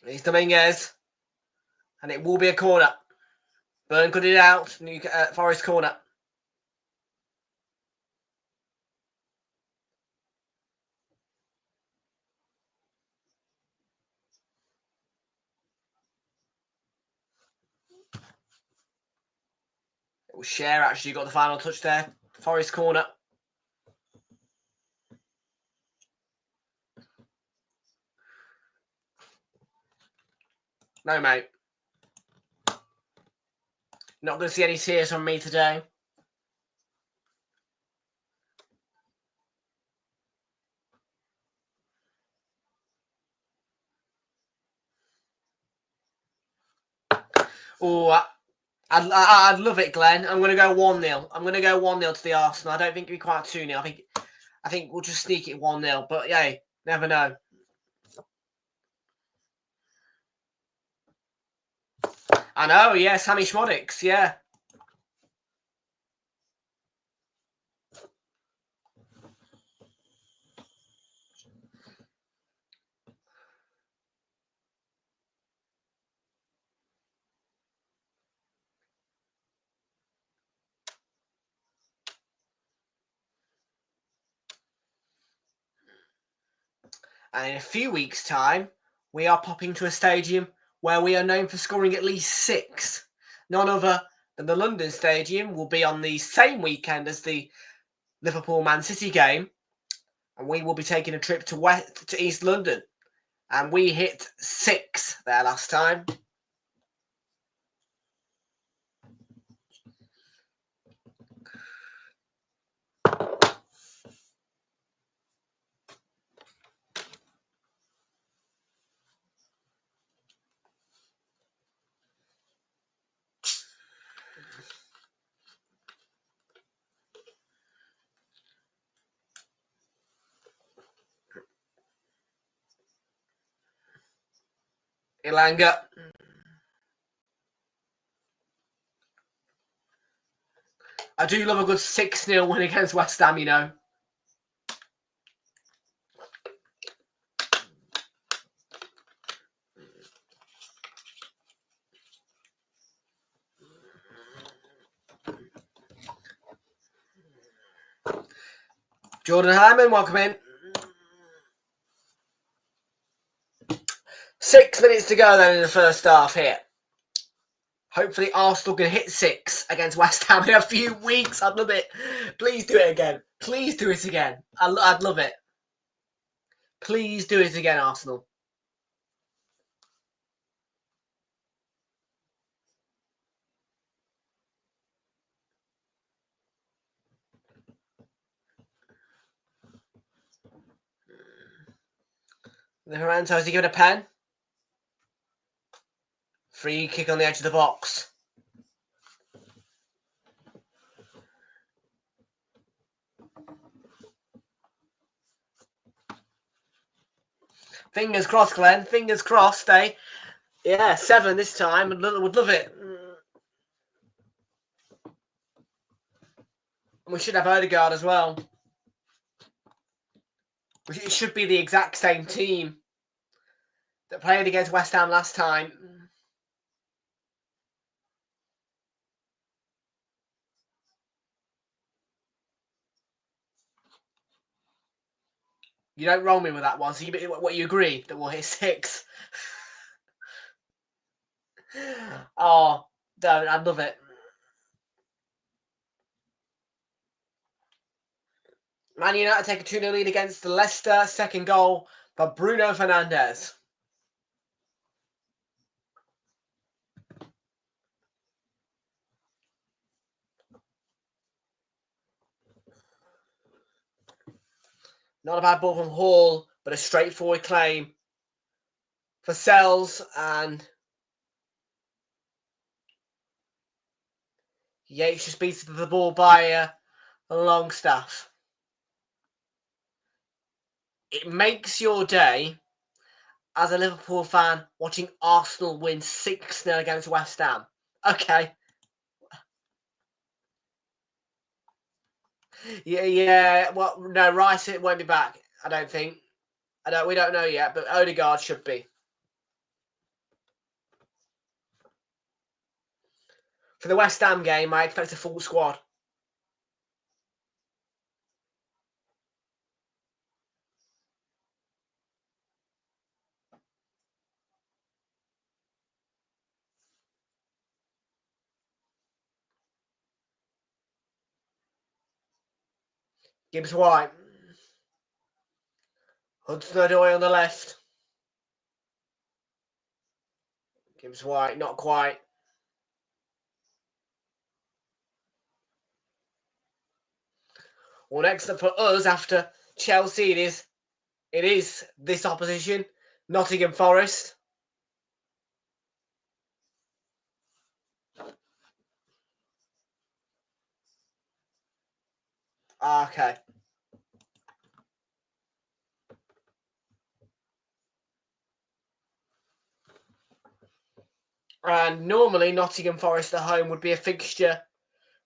Here's Dominguez. And it will be a corner. Burn cut it out. Forest corner. It was Share actually got the final touch there. Forest corner. No, mate. Not going to see any tears from me today. Oh, I'd love it, Glenn. I'm going to go 1-0. I'm going to go 1-0 to the Arsenal. I don't think it'll be quite 2-0. I think we'll just sneak it 1-0. But yeah, never know. I know, yeah, Sammy Schmodix, yeah. And in a few weeks' time, we are popping to a stadium where we are known for scoring at least 6. None other than the London Stadium will be on the same weekend as the Liverpool-Man City game. And we will be taking a trip to East London. And we hit 6 there last time. Elanga. I do love a good 6-0 win against West Ham, you know. Jordan Hyman, welcome in. 6 minutes to go then in the first half here. Hopefully Arsenal can hit 6 against West Ham in a few weeks. I'd love it. Please do it again. Please do it again. I'd love it. Please do it again, Arsenal. Livermore, has he given a pen? Free kick on the edge of the box. Fingers crossed, Glenn. Fingers crossed, eh? Yeah, 7 this time. Would love it. We should have Odegaard as well. It should be the exact same team that played against West Ham last time. You don't roll me with that one. So you agree that we'll hit 6? Oh, don't. I'd love it. Man United take a 2-0 lead against Leicester. Second goal by Bruno Fernandes. Not a bad ball from Hall, but a straightforward claim for Sells, and Yates just beats the ball by Longstaff. It makes your day as a Liverpool fan watching Arsenal win 6-0 against West Ham. Okay. Yeah. Well, no, Rice it won't be back. I don't think. We don't know yet, but Odegaard should be. For the West Ham game, I expect a full squad. Gibbs White. Hudson-Odoi on the left. Gibbs White, not quite. Well, next up for us after Chelsea, it is this opposition, Nottingham Forest. Okay. And normally Nottingham Forest at home would be a fixture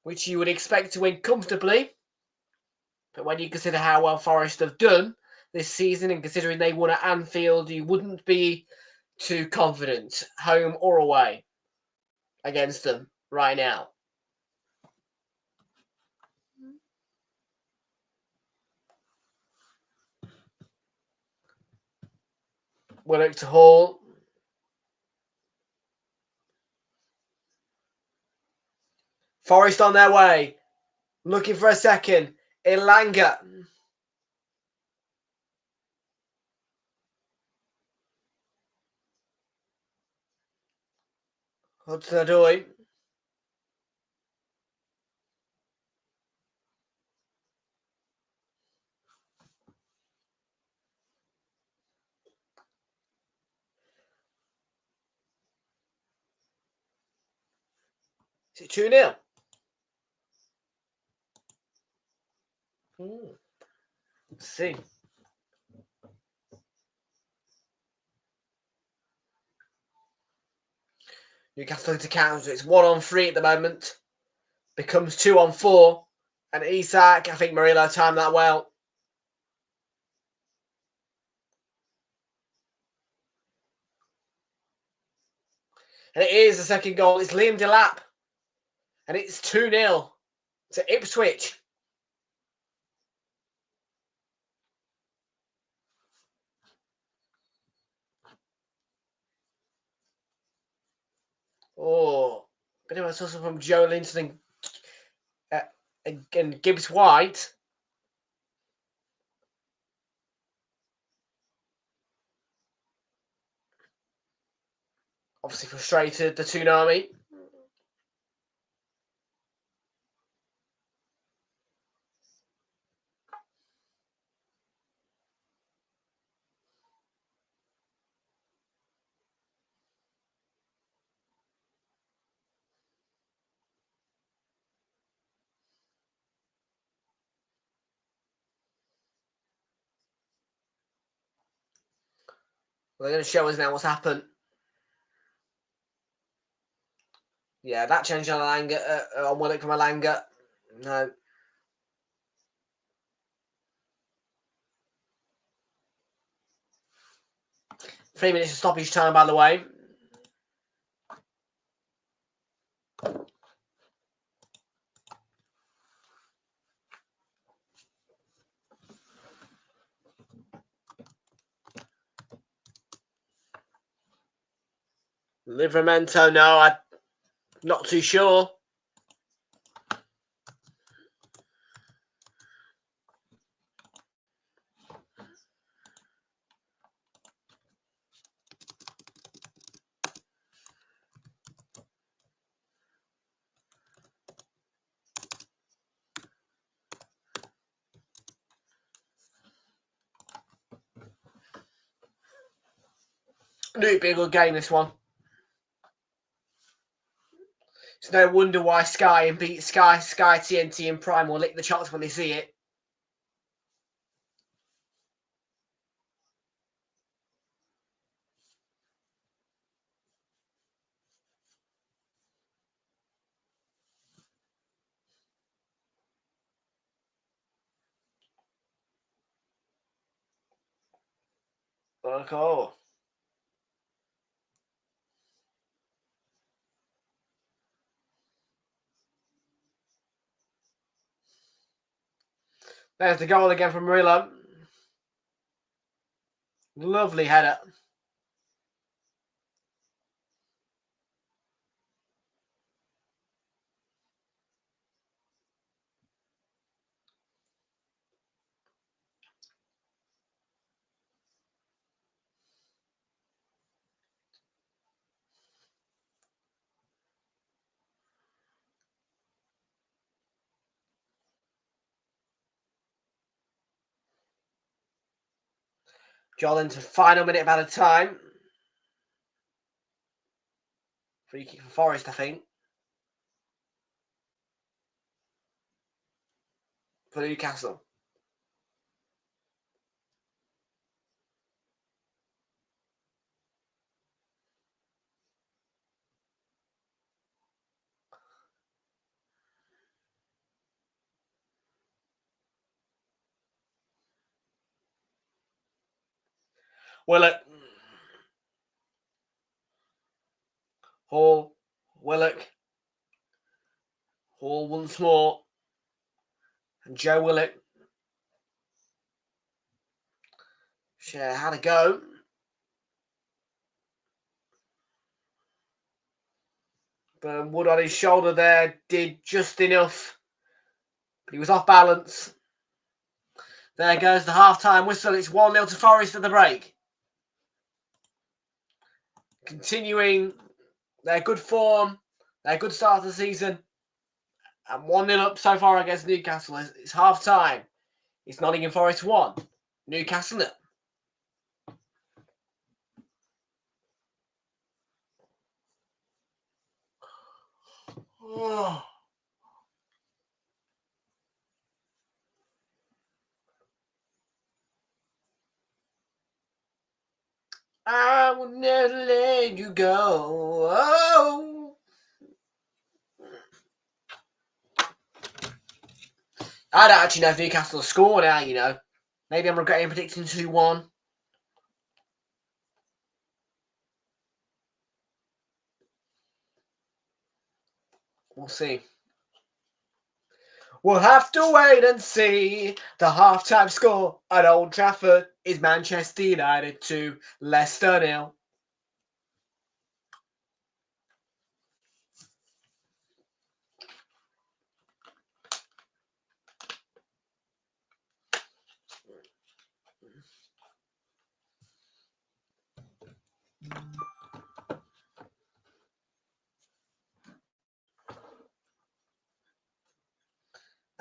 which you would expect to win comfortably. But when you consider how well Forest have done this season and considering they won at Anfield, you wouldn't be too confident, home or away, against them right now. Willock to Hall. Forest on their way. Looking for a second. Ilanga. Hudson-Odoi. Is it 2-0? Let's see. Newcastle to counter. It's 1-on-3 at the moment. Becomes 2-on-4. And Isak, I think Murillo timed that well. And it is the second goal. It's Liam Delap. And it's 2-0 to Ipswich. Oh, bit of a tussle from Joe Linton and Gibbs White. Obviously frustrated, the Toonami. They're going to show us now what's happened. Yeah, that changed on Alanga, on Willock from Alanga. No. Three minutes of stoppage time, by the way. Livramento, no, I'm not too sure. Knew it'd be a good game, this one. It's no wonder why Sky TNT and Prime will lick the chops when they see it. Oh. There's the goal again from Realltom. Lovely header. Jolin's final minute about a time. Free kick for Forest, I think. For Newcastle. Willock. Hall. Willock. Hall once more. And Joe Willock. Share had a go. But Wood on his shoulder there did just enough. But he was off balance. There goes the half-time whistle. It's 1-0 to Forest at the break. Continuing their good form, their good start to the season. And 1-0 up so far against Newcastle. It's half-time. It's Nottingham Forest 1. Newcastle 0. Oh. I will never let you go. Oh. I don't actually know if Newcastle will score now, you know. Maybe I'm regretting predicting 2-1. We'll see. We'll have to wait and see. The half-time score at Old Trafford is Manchester United 2, Leicester 0.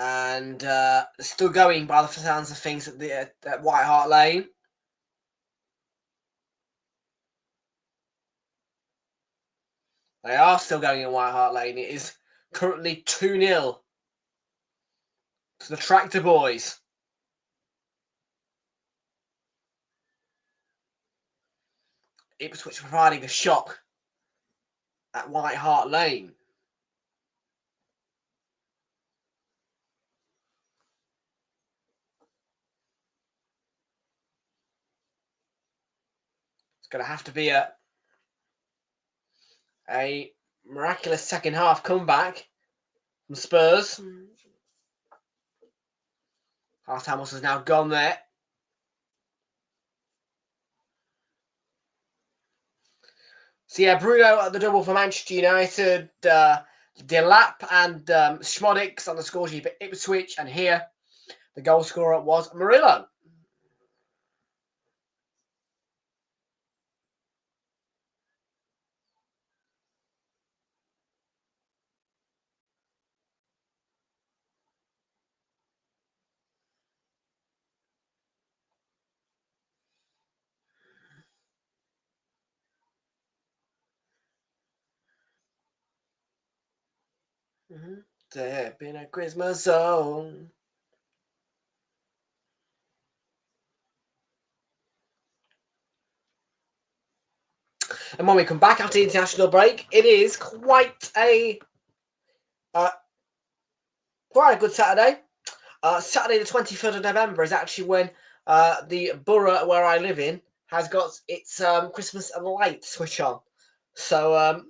And still going by the sounds of things at White Hart Lane. They are still going in White Hart Lane. It is currently 2-0 to the Tractor Boys. Ipswich providing a shock at White Hart Lane. It's going to have to be a miraculous second half comeback from Spurs. Half-time whistle has now gone there. So yeah, Bruno at the double for Manchester United, Delap and Schmodix on the score sheet for Ipswich, and here the goal scorer was Murillo. There been a Christmas song. And when we come back after the international break, it is quite a good Saturday. Saturday the 23rd of November is actually when the borough where I live in has got its Christmas light switch on. So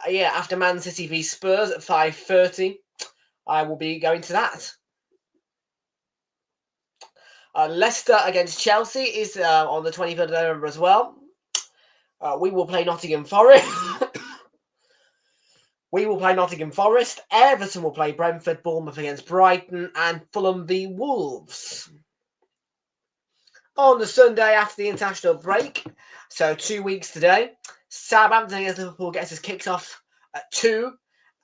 yeah, after Man City v Spurs at 5:30, I will be going to that. Leicester against Chelsea is on the 23rd of November as well. We will play Nottingham Forest. Everton will play Brentford, Bournemouth against Brighton, and Fulham v Wolves. On the Sunday after the international break, so 2 weeks today, Southampton against Liverpool gets us kicked off at 2,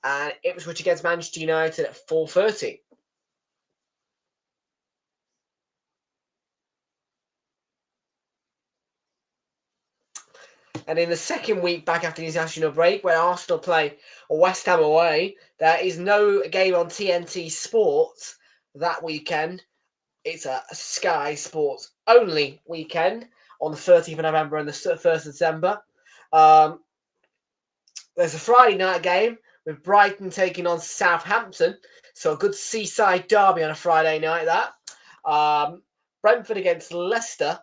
and Ipswich against Manchester United at 4:30. And in the second week back after the international break, where Arsenal play West Ham away, there is no game on TNT Sports that weekend. It's a Sky Sports only weekend on the 30th of November and the 1st of December. There's a Friday night game with Brighton taking on Southampton. So a good seaside derby on a Friday night, that. Brentford against Leicester.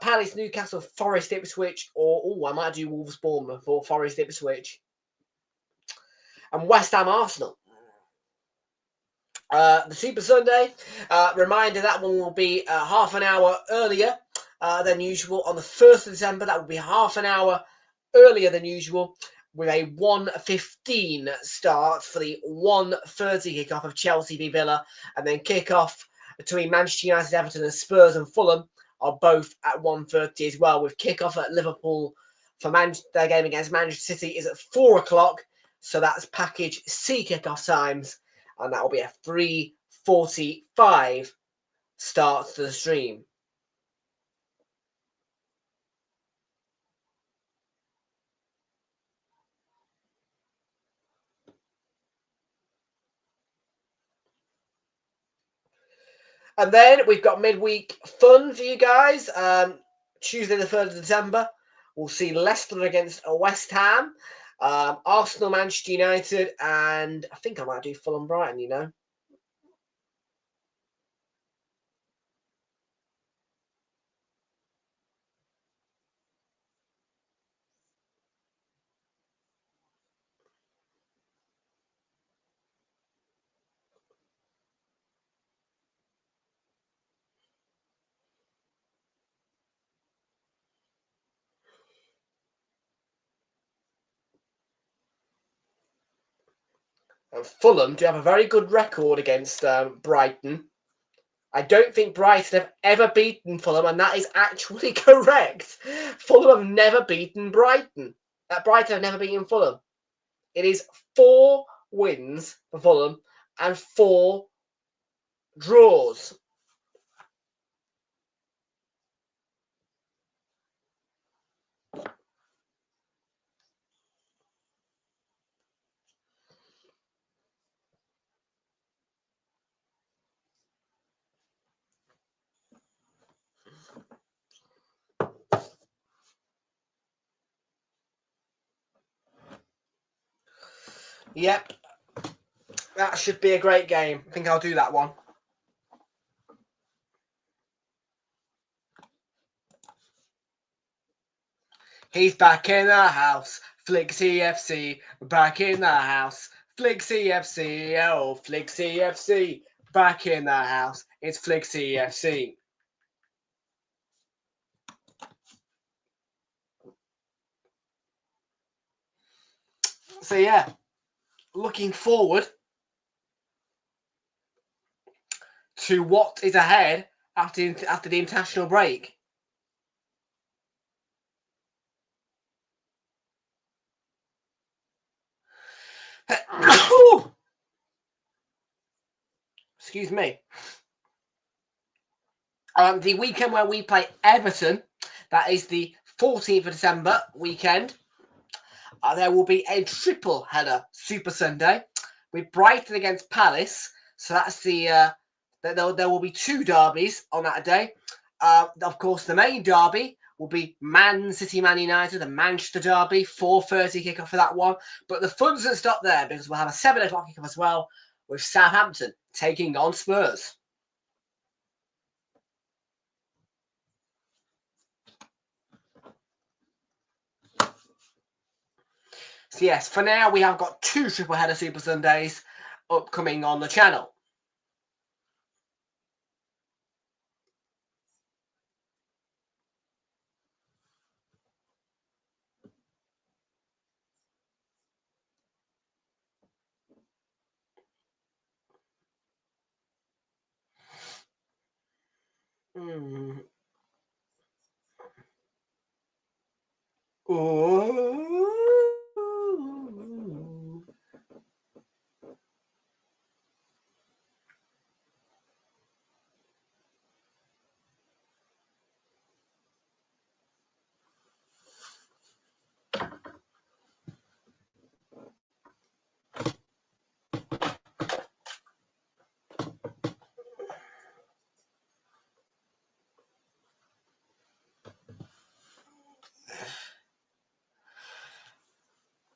Palace, Newcastle, Forest, Ipswich, or I might do Wolves, Bournemouth, or Forest, Ipswich. And West Ham, Arsenal. The Super Sunday, reminder that one will be half an hour earlier than usual. On the 1st of December, that will be half an hour earlier than usual, with a 1:15 start for the 1:30 kickoff of Chelsea v Villa, and then kickoff between Manchester United, Everton, and Spurs and Fulham are both at 1:30 as well, with kickoff at Liverpool for their game against Manchester City is at 4 o'clock. So that's package C kickoff times, and that will be a 3:45 start to the stream. And then we've got midweek fun for you guys. Tuesday the 3rd of December, we'll see Leicester against West Ham, Arsenal, Manchester United, and I think I might do Fulham Brighton, you know. And Fulham do have a very good record against Brighton. I don't think Brighton have ever beaten Fulham, and that is actually correct. Fulham have never beaten Brighton. Brighton have never beaten Fulham. It is 4 wins for Fulham and 4 draws. Yep. That should be a great game. I think I'll do that one. He's back in the house. Flick CFC. Back in the house. Flick CFC. Oh, Flick CFC. Back in the house. It's Flick CFC. So yeah, looking forward to what is ahead after the international break. Excuse me. The weekend where we play Everton, that is the 14th of December weekend. There will be a triple header Super Sunday with Brighton against Palace. So that's the there will be two derbies on that day. Of course, the main derby will be Man City, Man United, the Manchester derby, 4:30 kickoff for that one. But the fun doesn't stop there because we'll have a 7 o'clock kickoff as well with Southampton taking on Spurs. So yes, for now we have got two triple header Super Sundays upcoming on the channel. Ooh.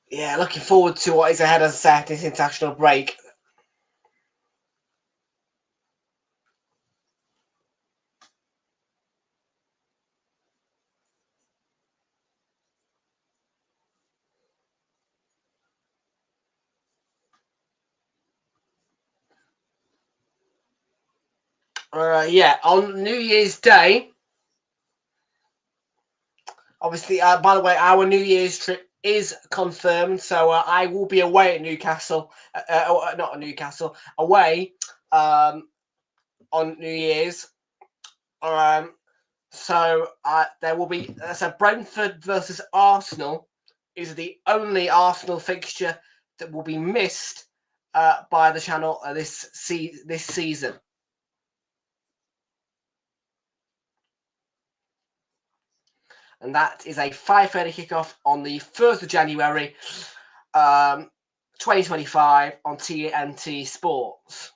Yeah, looking forward to what is ahead, as I said, this international break. Yeah, on New Year's Day, obviously, by the way, our New Year's trip is confirmed, so I will be away at Newcastle, not at Newcastle, away on New Year's. So there will be, so Brentford versus Arsenal is the only Arsenal fixture that will be missed by the channel this season. And that is a 5:30 kickoff on the 1st of January 2025 on TNT Sports.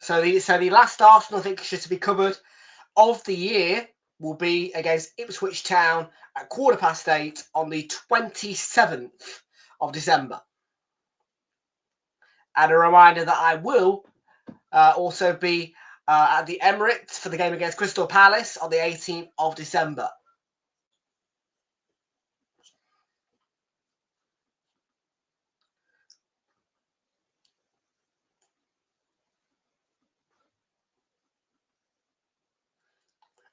So the last Arsenal fixture to be covered of the year will be against Ipswich Town at 8:15 on the 27th of December. And a reminder that I will also be at the Emirates for the game against Crystal Palace on the 18th of December.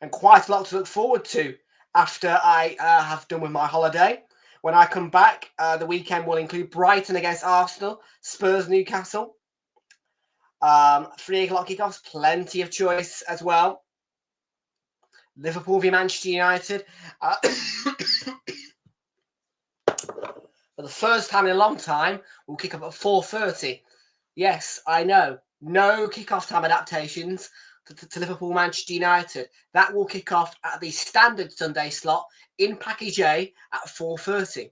And quite a lot to look forward to after I have done with my holiday. When I come back, the weekend will include Brighton against Arsenal, Spurs, Newcastle. 3 o'clock kickoffs, plenty of choice as well. Liverpool v Manchester United. For the first time in a long time, we'll kick up at 4:30. Yes, I know. No kickoff time adaptations to Liverpool Manchester United. That will kick off at the standard Sunday slot in Package A at 4:30.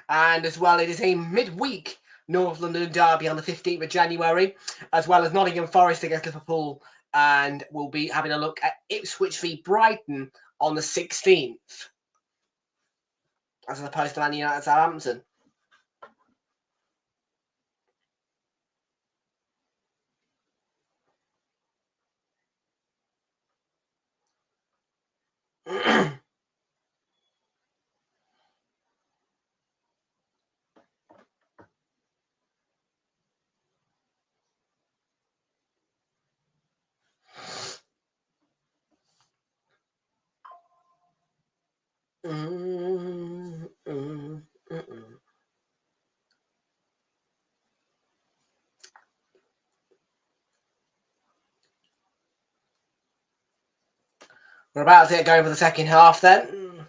And as well, it is a midweek North London derby on the 15th of January, as well as Nottingham Forest against Liverpool. And we'll be having a look at Ipswich v Brighton on the 16th, as opposed to Man United Southampton. We're about to get going for the second half then.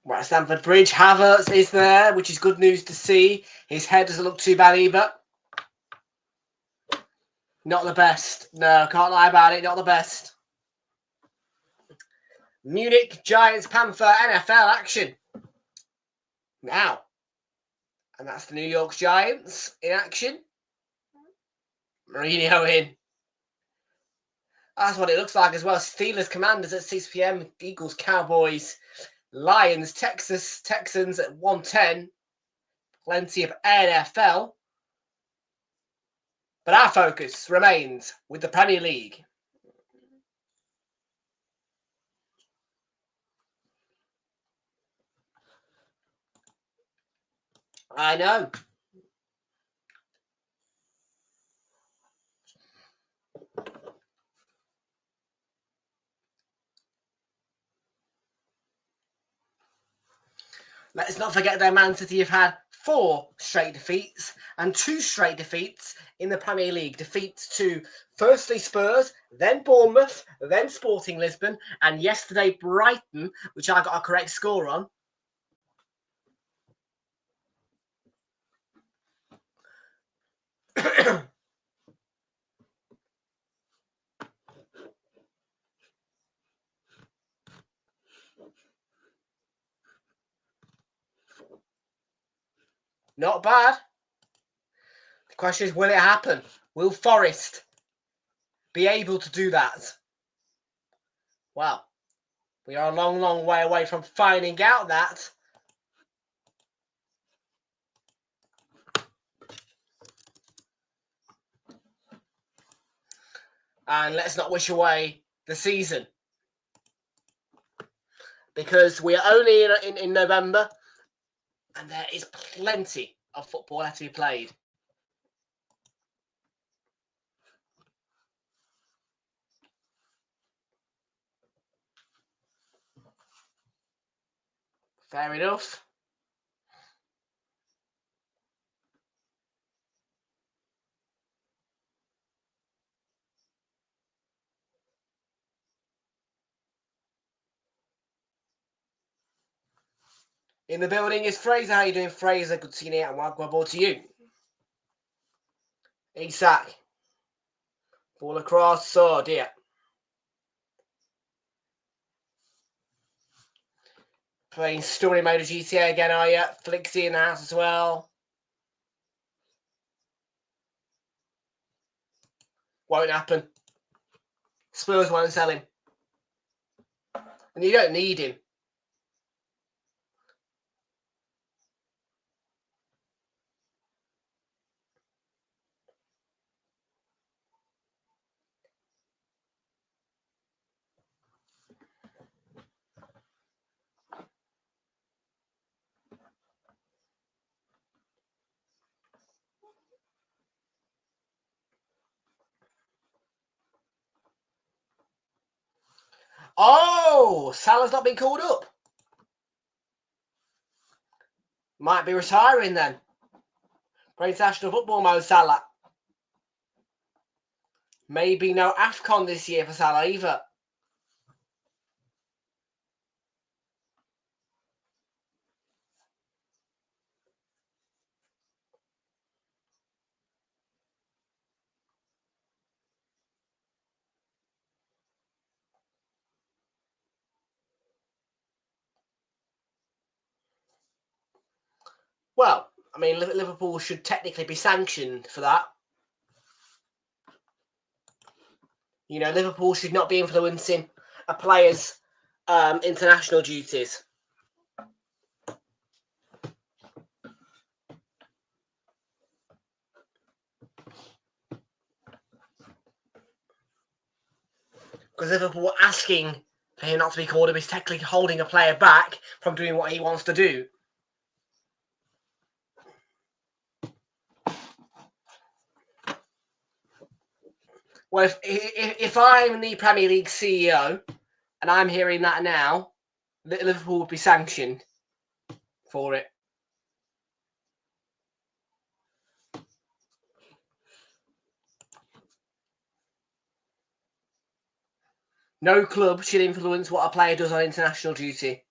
We're at Stamford Bridge. Havertz is there, which is good news to see. His head doesn't look too bad either. Not the best. No, can't lie about it. Not the best. Munich, Giants, Panther, NFL action. Now. And that's the New York Giants in action. Mourinho in. That's what it looks like as well. Steelers, Commanders at 6 p.m. Eagles, Cowboys, Lions, Texans at 1:10. Plenty of NFL. But our focus remains with the Premier League. I know. Let's not forget that Man City have had 4 straight defeats and 2 straight defeats in the Premier League. Defeats to firstly Spurs, then Bournemouth, then Sporting Lisbon, and yesterday Brighton, which I got a correct score on. Not bad. The question is, will it happen? Will Forest be able to do that? Well, we are a long, long way away from finding out that. And let's not wish away the season, because we are only in November, and there is plenty of football left to be played. Fair enough. In the building is Fraser. How you doing, Fraser? Good seeing you, and welcome aboard to you. Isak. Ball across. Oh dear. Playing story mode of GTA again, are you? Flixie in the house as well. Won't happen. Spurs won't sell him. And you don't need him. Oh, Salah's not been called up. Might be retiring then. For international football, Mo Salah. Maybe no AFCON this year for Salah either. Well, I mean, Liverpool should technically be sanctioned for that. You know, Liverpool should not be influencing a player's international duties. Because Liverpool asking for him not to be called up is technically holding a player back from doing what he wants to do. Well, if I'm the Premier League CEO and I'm hearing that now, Liverpool would be sanctioned for it. No club should influence what a player does on international duty.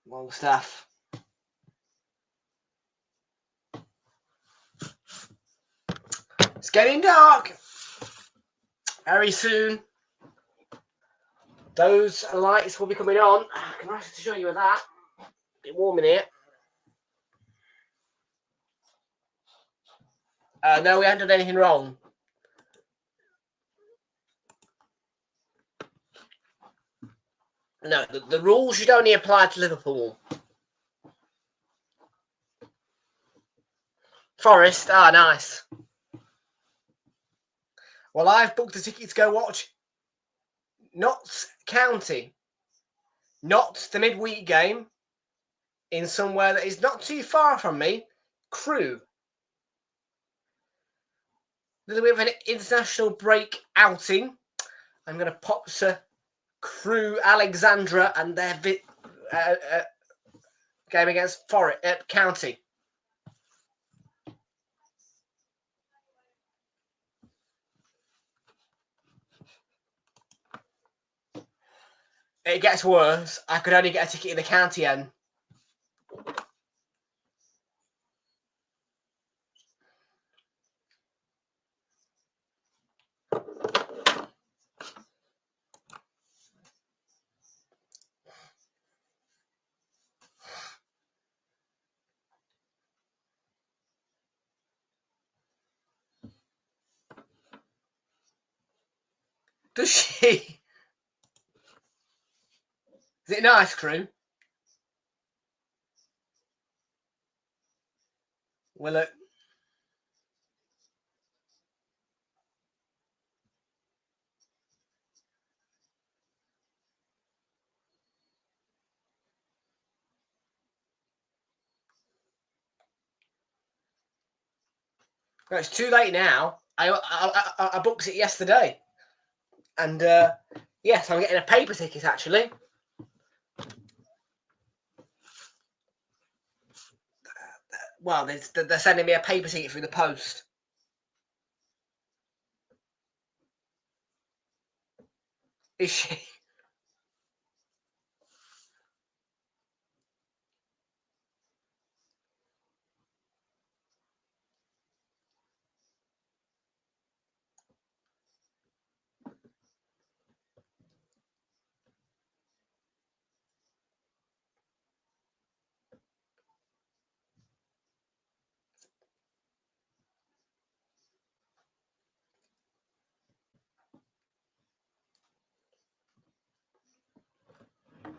Long stuff. It's getting dark. Very soon, those lights will be coming on. Can I show you that? A bit warm in here. No, we haven't done anything wrong. No, the rules should only apply to Liverpool. Forest, nice. Well, I've booked a ticket to go watch Notts County, not the midweek game, in somewhere that is not too far from me, Crewe. A little bit of an international break outing. I'm going to pop to Crewe Alexandra and their game against Forest County. It gets worse. I could only get a ticket in the county end. Does she? Is it nice, Crewe? Will it? No, it's too late now. I booked it yesterday. And yes, I'm getting a paper ticket actually. Well, they're sending me a paper ticket through the post. Is she?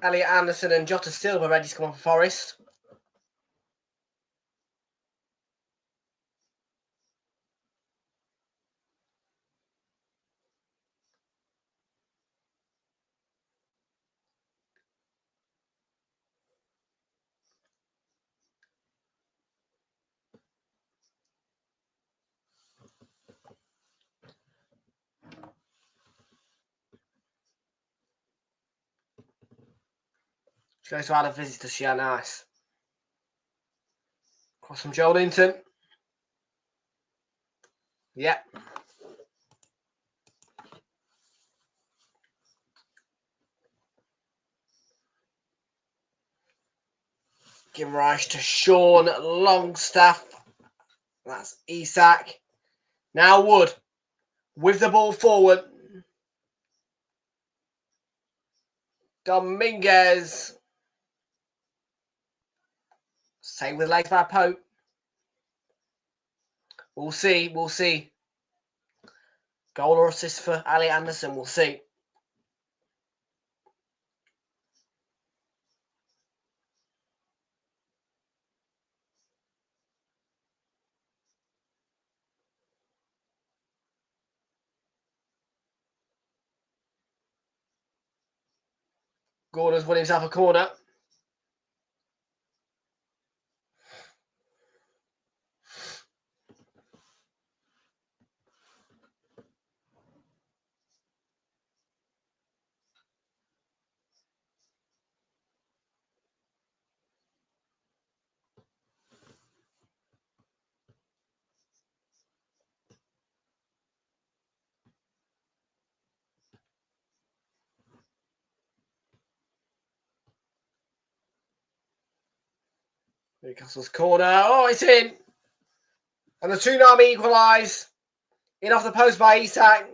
Elliot Anderson and Jota Silva ready to come on for Forest. She goes to add a visit to Shea Nice. Cross from Joelinton. Yep. Give rise to Sean Longstaff. That's Isak. Now Wood with the ball forward. Dominguez. Same with legs by Pope. We'll see. We'll see. Goal or assist for Ali Anderson. We'll see. Gordon's won himself a corner. Newcastle's corner. Oh, it's in. And the Tsunami equalise. In off the post by Isak.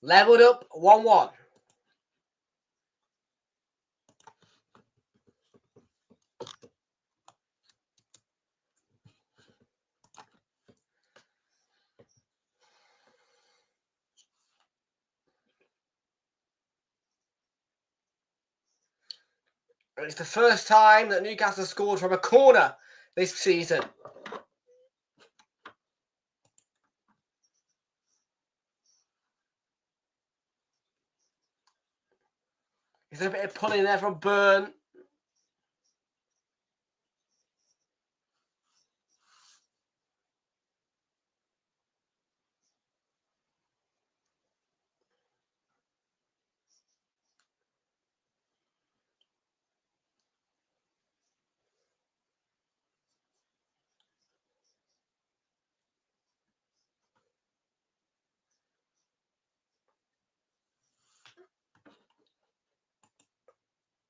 Levelled up 1-1. And it's the first time that Newcastle scored from a corner this season. Is there a bit of pulling there from Byrne?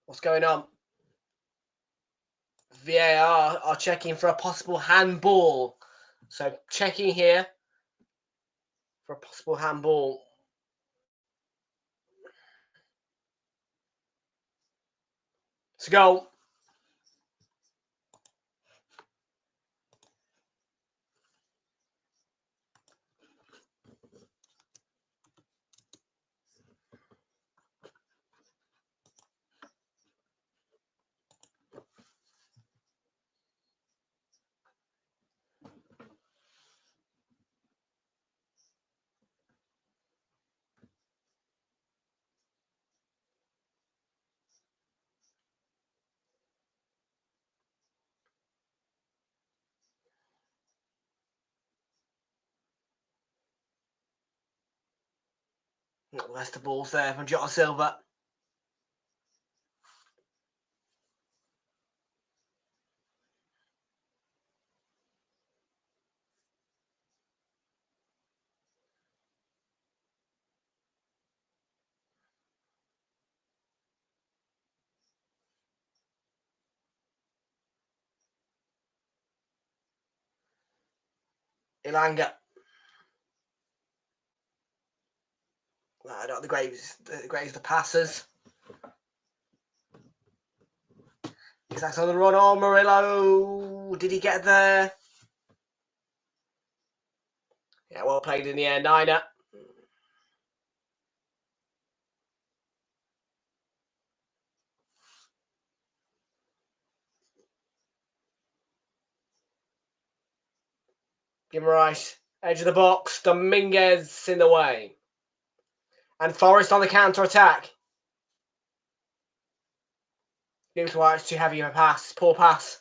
What's going on? VAR are checking for a possible handball. So checking here for a possible handball. It's a goal. Leicester balls there from Jota Silva. Ilanga. Not the greatest of passers. Isak's on the run. Oh, Murillo. Did he get there? Yeah, well played in the air, Niner. Guimaraes, edge of the box. Dominguez in the way. And Forrest on the counter-attack. Gives White too heavy of a pass. Poor pass.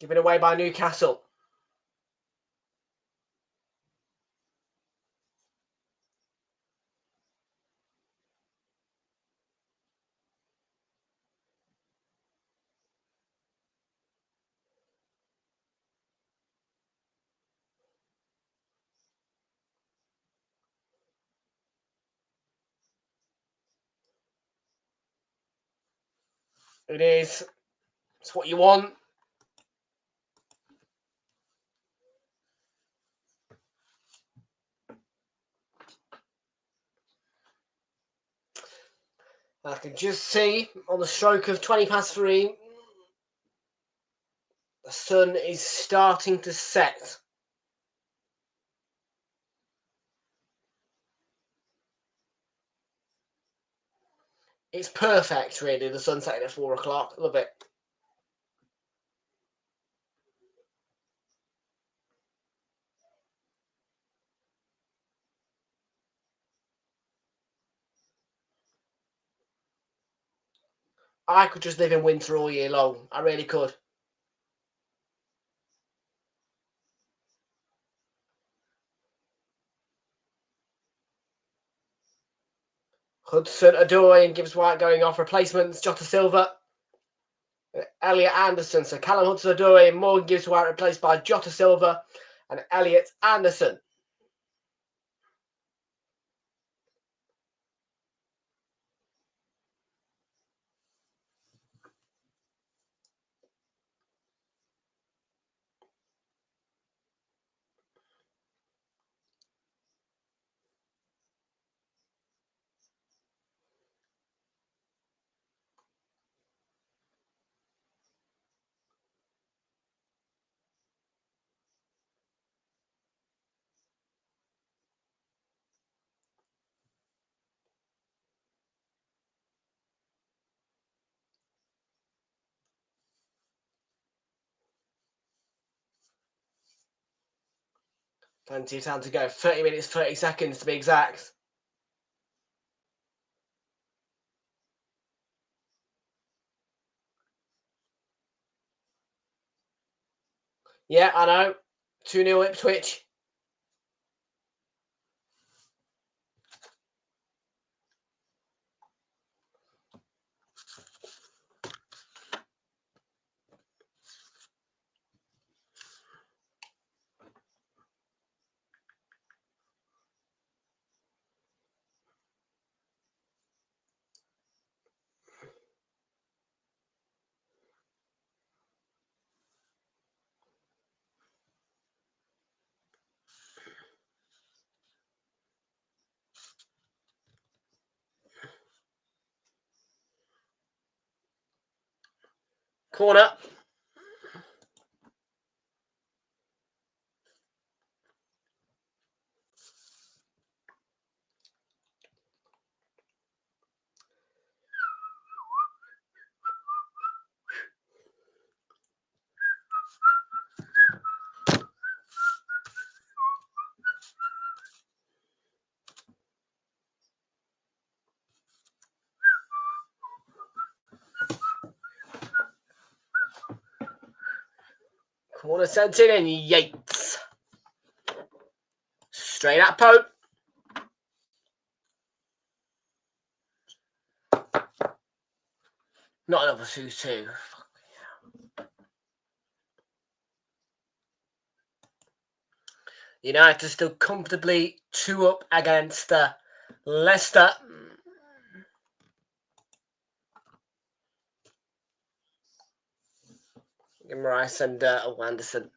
Given away by Newcastle. It is. It's what you want. I can just see on the stroke of 3:20, the sun is starting to set. It's perfect, really, the sun setting at 4 o'clock. Love it. I could just live in winter all year long. I really could. Hudson-Odoi and Gibbs White going off. Replacements, Jota Silva, Elliot Anderson. So Callum Hudson-Odoi and Morgan Gibbs White replaced by Jota Silva and Elliot Anderson. Plenty of time to go. 30 minutes, 30 seconds to be exact. Yeah, I know. 2-0 Ipswich. Corner. Corner sent in and Yates. Straight at Pope. Not another 2-2. United still comfortably 2 up against Leicester. Rice and Anderson.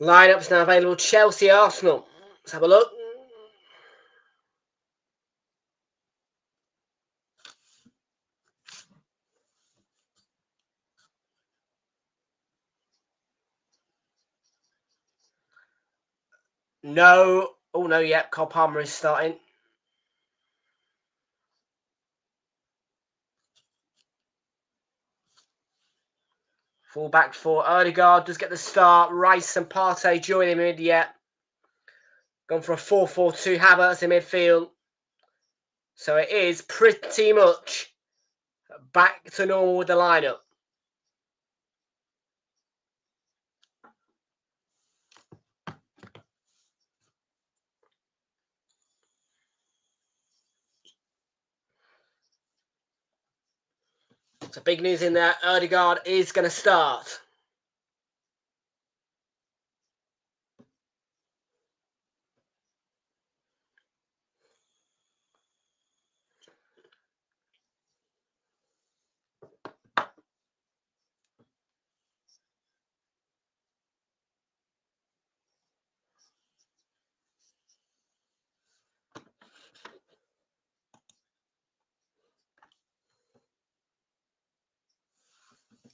Lineups now available. Chelsea, Arsenal. Let's have a look. No. Oh, no, yep. Cole Palmer is starting. Full back four. Odegaard does get the start. Rice and Partey join him in yet. Gone for a 4-4-2. Havertz in midfield. So it is pretty much back to normal with the lineup. So big news in there. Odegaard is going to start.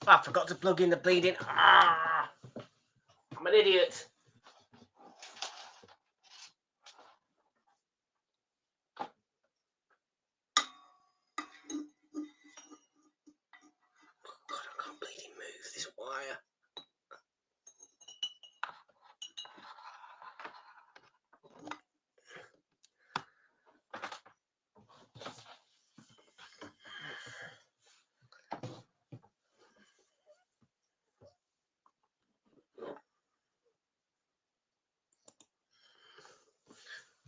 I forgot to plug in the bleeding. I'm an idiot. God, I can't bleeding move this wire.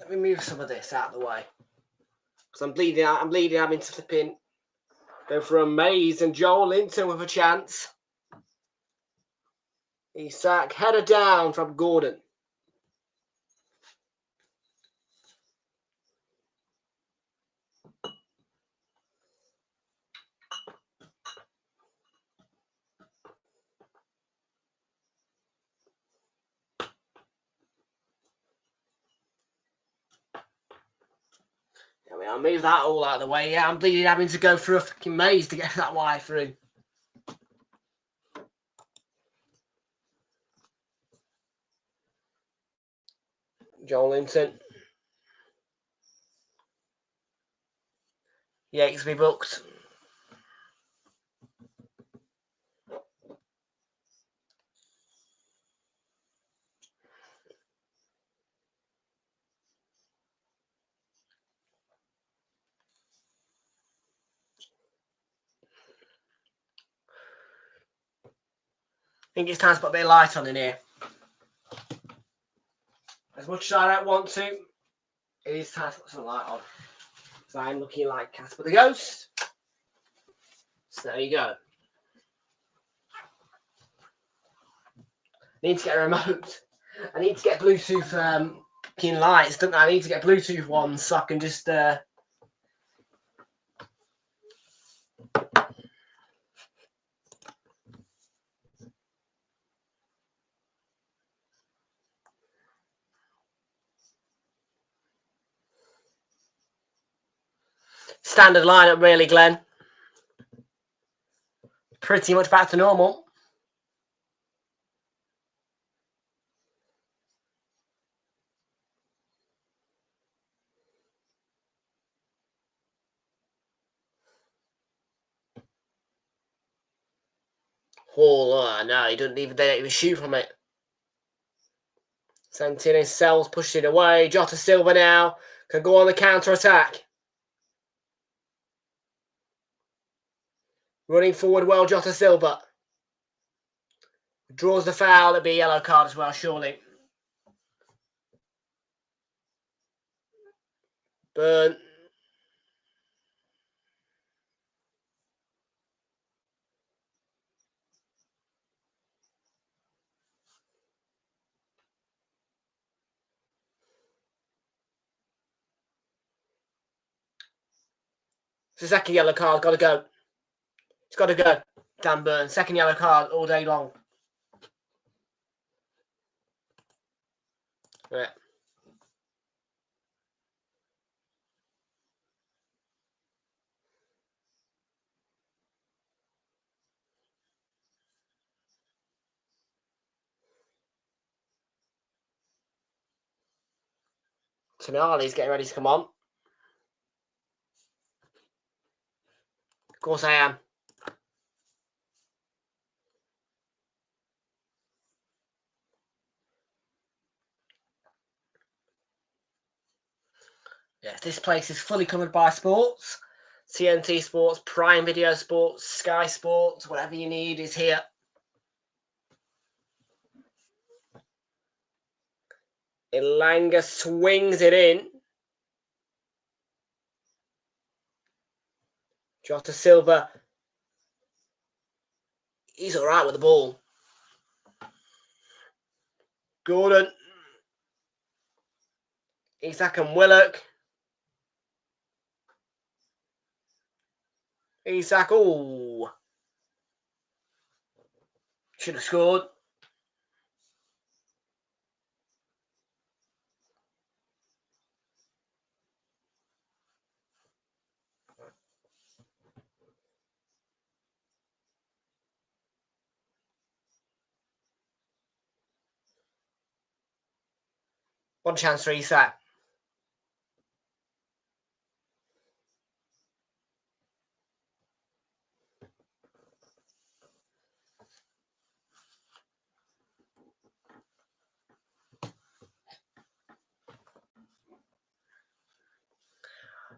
Let me move some of this out of the way. Because I'm bleeding out. I'm bleeding having to flip in. Go for a Maze and Joelinton with a chance. Isak, header down from Gordon. I'll move that all out of the way. Yeah, I'm bleeding having to go through a fucking maze to get that wire through. Joelinton. Yates be booked. I think it's time to put a bit of light on in here. As much as I don't want to, it is time to put some light on. So I'm looking like Casper the Ghost. So there you go. I need to get a remote. I need to get Bluetooth lights, don't I? I need to get Bluetooth ones so I can just standard lineup really, Glenn. Pretty much back to normal. Oh no, they don't even shoot from it. Santini sells, pushes it away. Jota Silva now can go on the counter attack. Running forward well, Jota Silva. Draws the foul, it'll be a yellow card as well, surely. Burn. It's the second yellow card, got to go. It's got to go. Dan Burn, second yellow card all day long. Yeah. Tonali's getting ready to come on. Of course I am. Yes, this place is fully covered by sports. TNT Sports, Prime Video Sports, Sky Sports, whatever you need is here. Elanga swings it in. Jota Silva. He's all right with the ball. Gordon. Isak and Willock. Isak, ooh. Should have scored. One chance for Isak.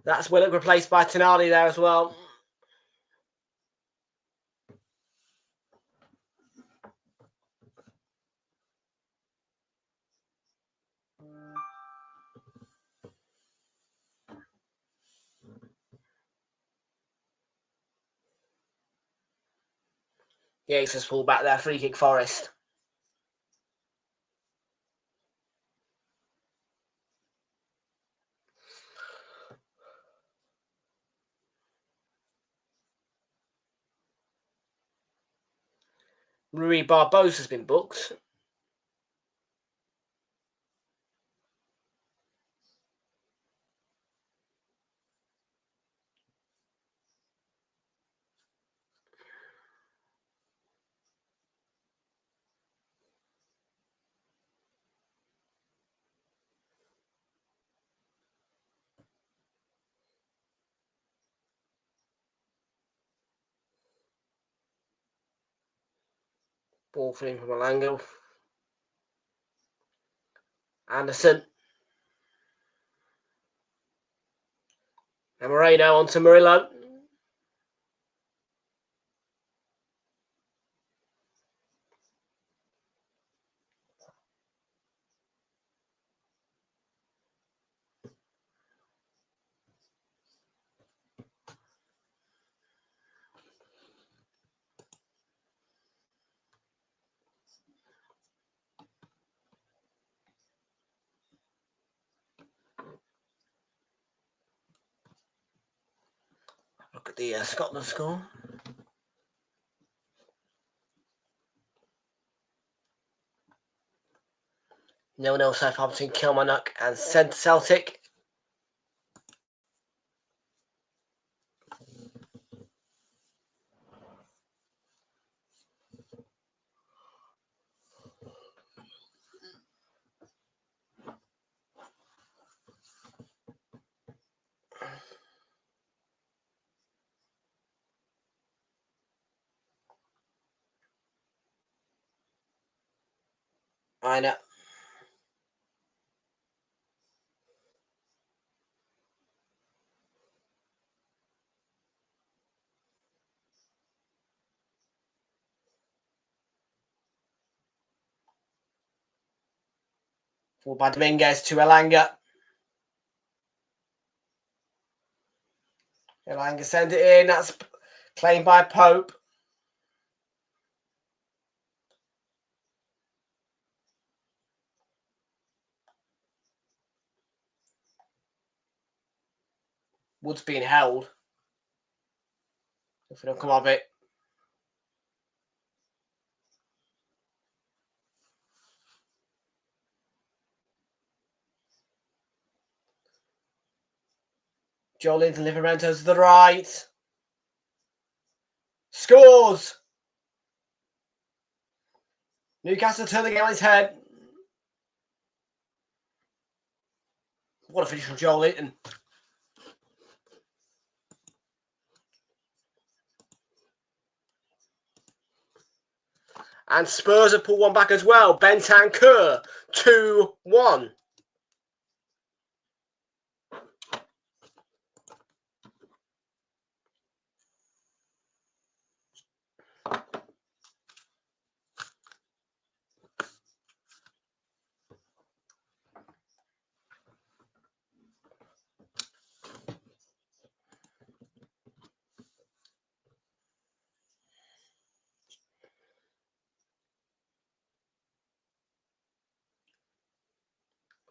That's Willock replaced by Tonali there as well. Yates has pulled back there. Free kick Forest. Rui Barbosa has been booked. Ball from Elanga. Anderson. And Moreno on to Murillo. Look at the Scotland score. 0-0 Southampton, Kilmarnock and Celtic. I know. Ball by Dominguez to Elanga. Elanga sent it in. That's claimed by Pope. Wood's being held. If we don't come of it. Joel Linton, Livramento to the right. Scores! Newcastle turn the game on its head. What a finish from Joel Linton. And Spurs have pulled one back as well. Bentancur, 2-1.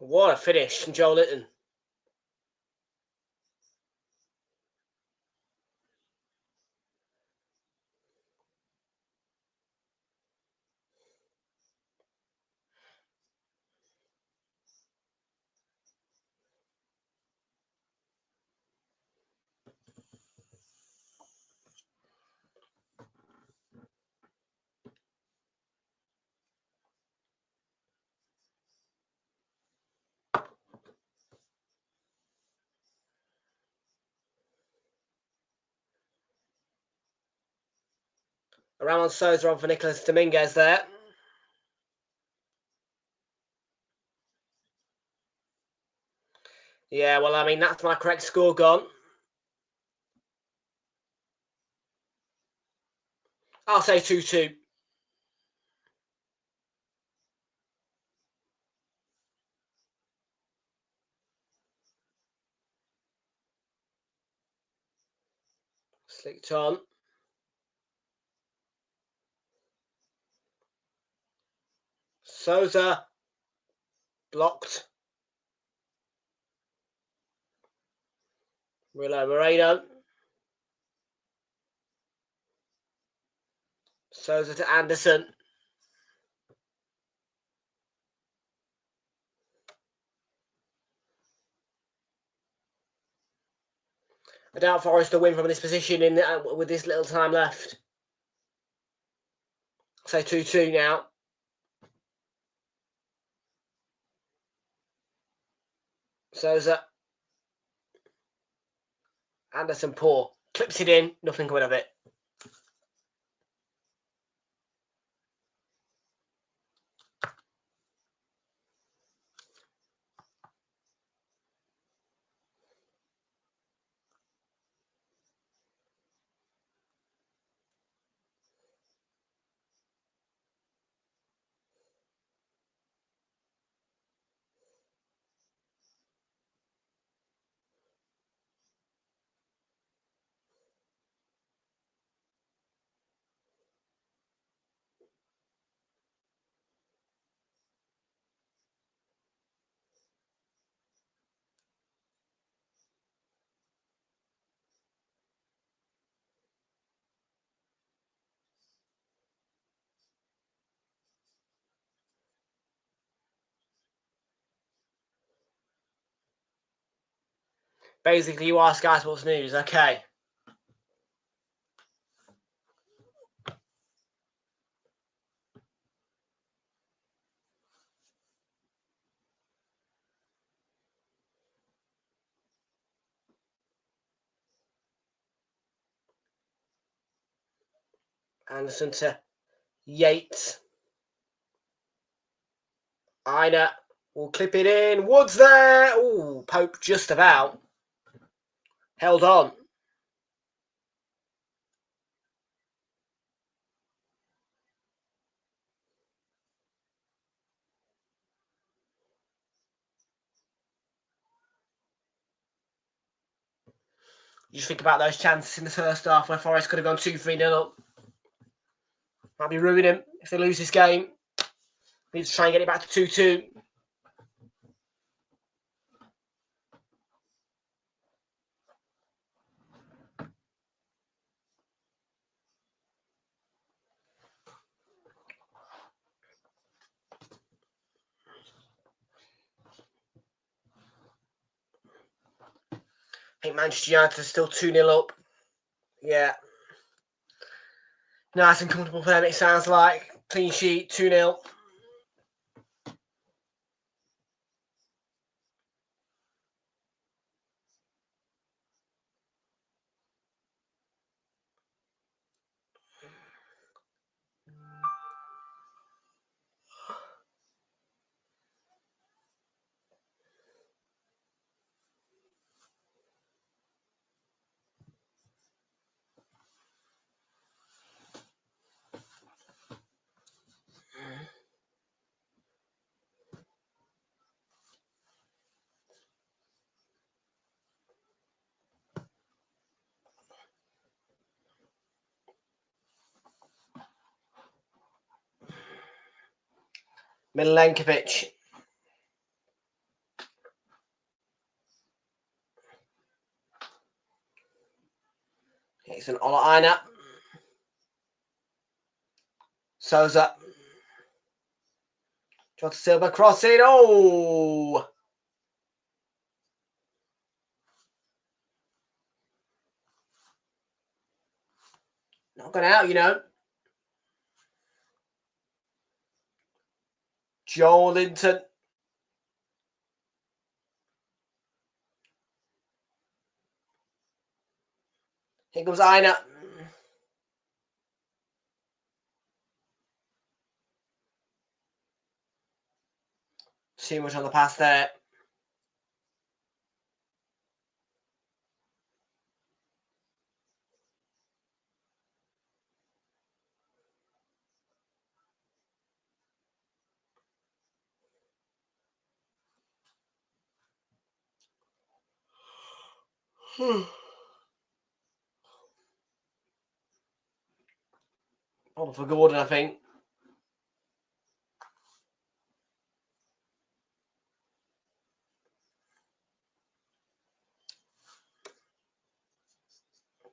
What a finish from Joel Linton. Ramon Sousa on for Nicolas Dominguez there. Yeah, well, I mean, that's my correct score gone. I'll say 2-2. Slicked on. Sousa. Blocked. Moreno. Sousa to Anderson. I doubt Forest to win from this position in with this little time left. Say 2-2 now. Sousa. Anderson poor. Clips it in. Nothing coming of it. Basically, you are Sky Sports News. Okay. Anderson to Yates. Ina will clip it in. Woods there. Ooh, Pope just about. Held on. You just think about those chances in the first half where Forest could have gone 2-3-0 up. Might be ruining him if they lose this game. Need to try and get it back to 2-2. think Manchester United are still 2-0 up. Yeah. Nice and comfortable for them, it sounds like. Clean sheet, 2-0. Milenkovic. It's an Ola Aina. Souza. Jota Silva crossing. Oh! Not gone out, you know. Joelinton. Here comes Aina. Too much on the pass there. Problem for Gordon, I think.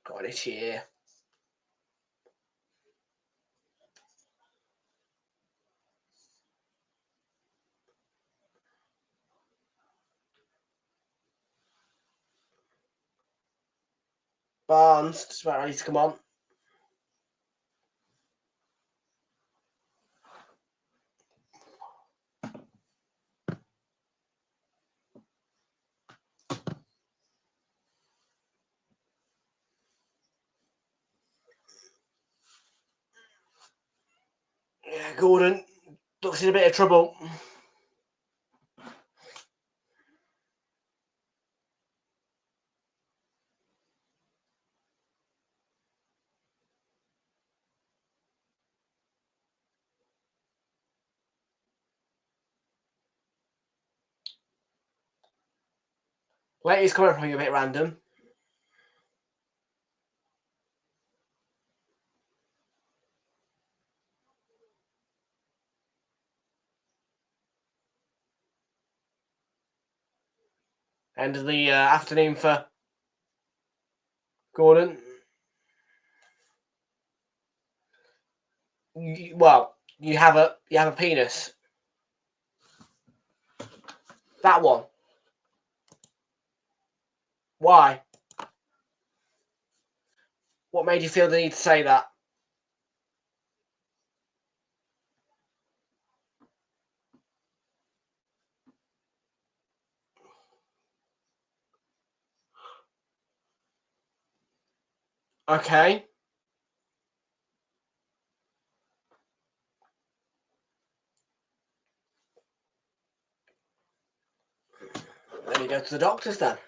Got it here. Barnes, just about ready to come on. Yeah, Gordon looks in a bit of trouble. Lady's coming from you a bit random. End of the afternoon for Gordon. You have a penis. That one. Why? What made you feel the need to say that? Okay. Let me go to the doctors then.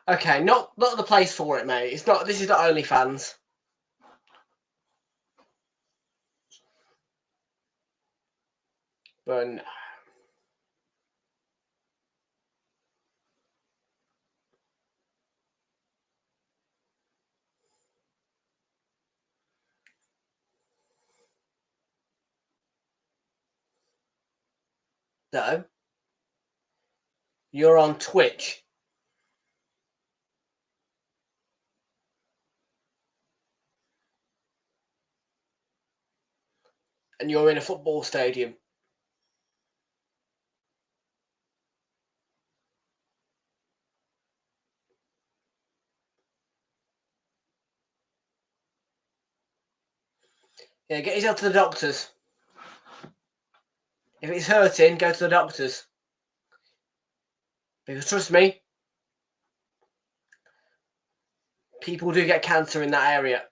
Okay, not the place for it, mate. It's not. This is not OnlyFans. But No. You're on Twitch. And you're in a football stadium. Yeah, get yourself to the doctors. If it's hurting, go to the doctors. Because trust me, people do get cancer in that area.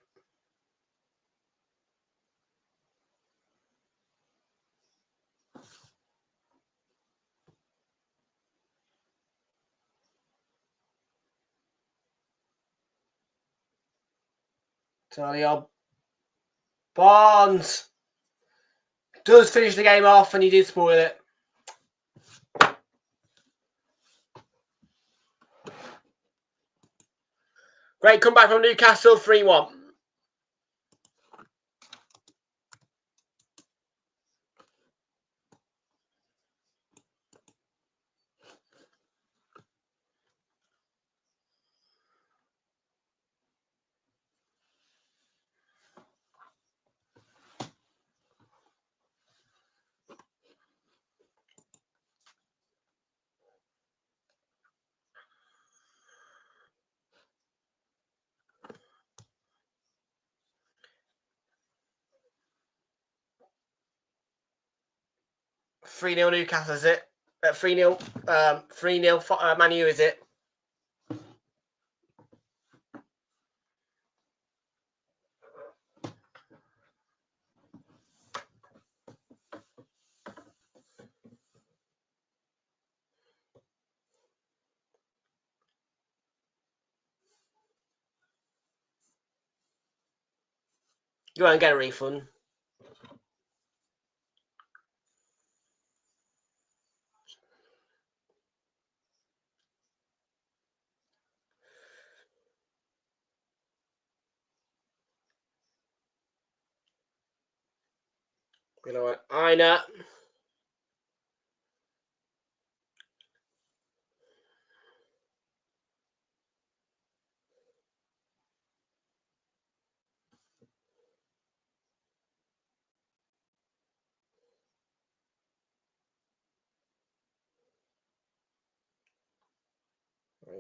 So Barnes does finish the game off, and he did spoil it. Great comeback from Newcastle, 3-1. Three 0 Newcastle, is it? 3-0. 3-0 Man U, is it? You won't get a refund. You know what? I know.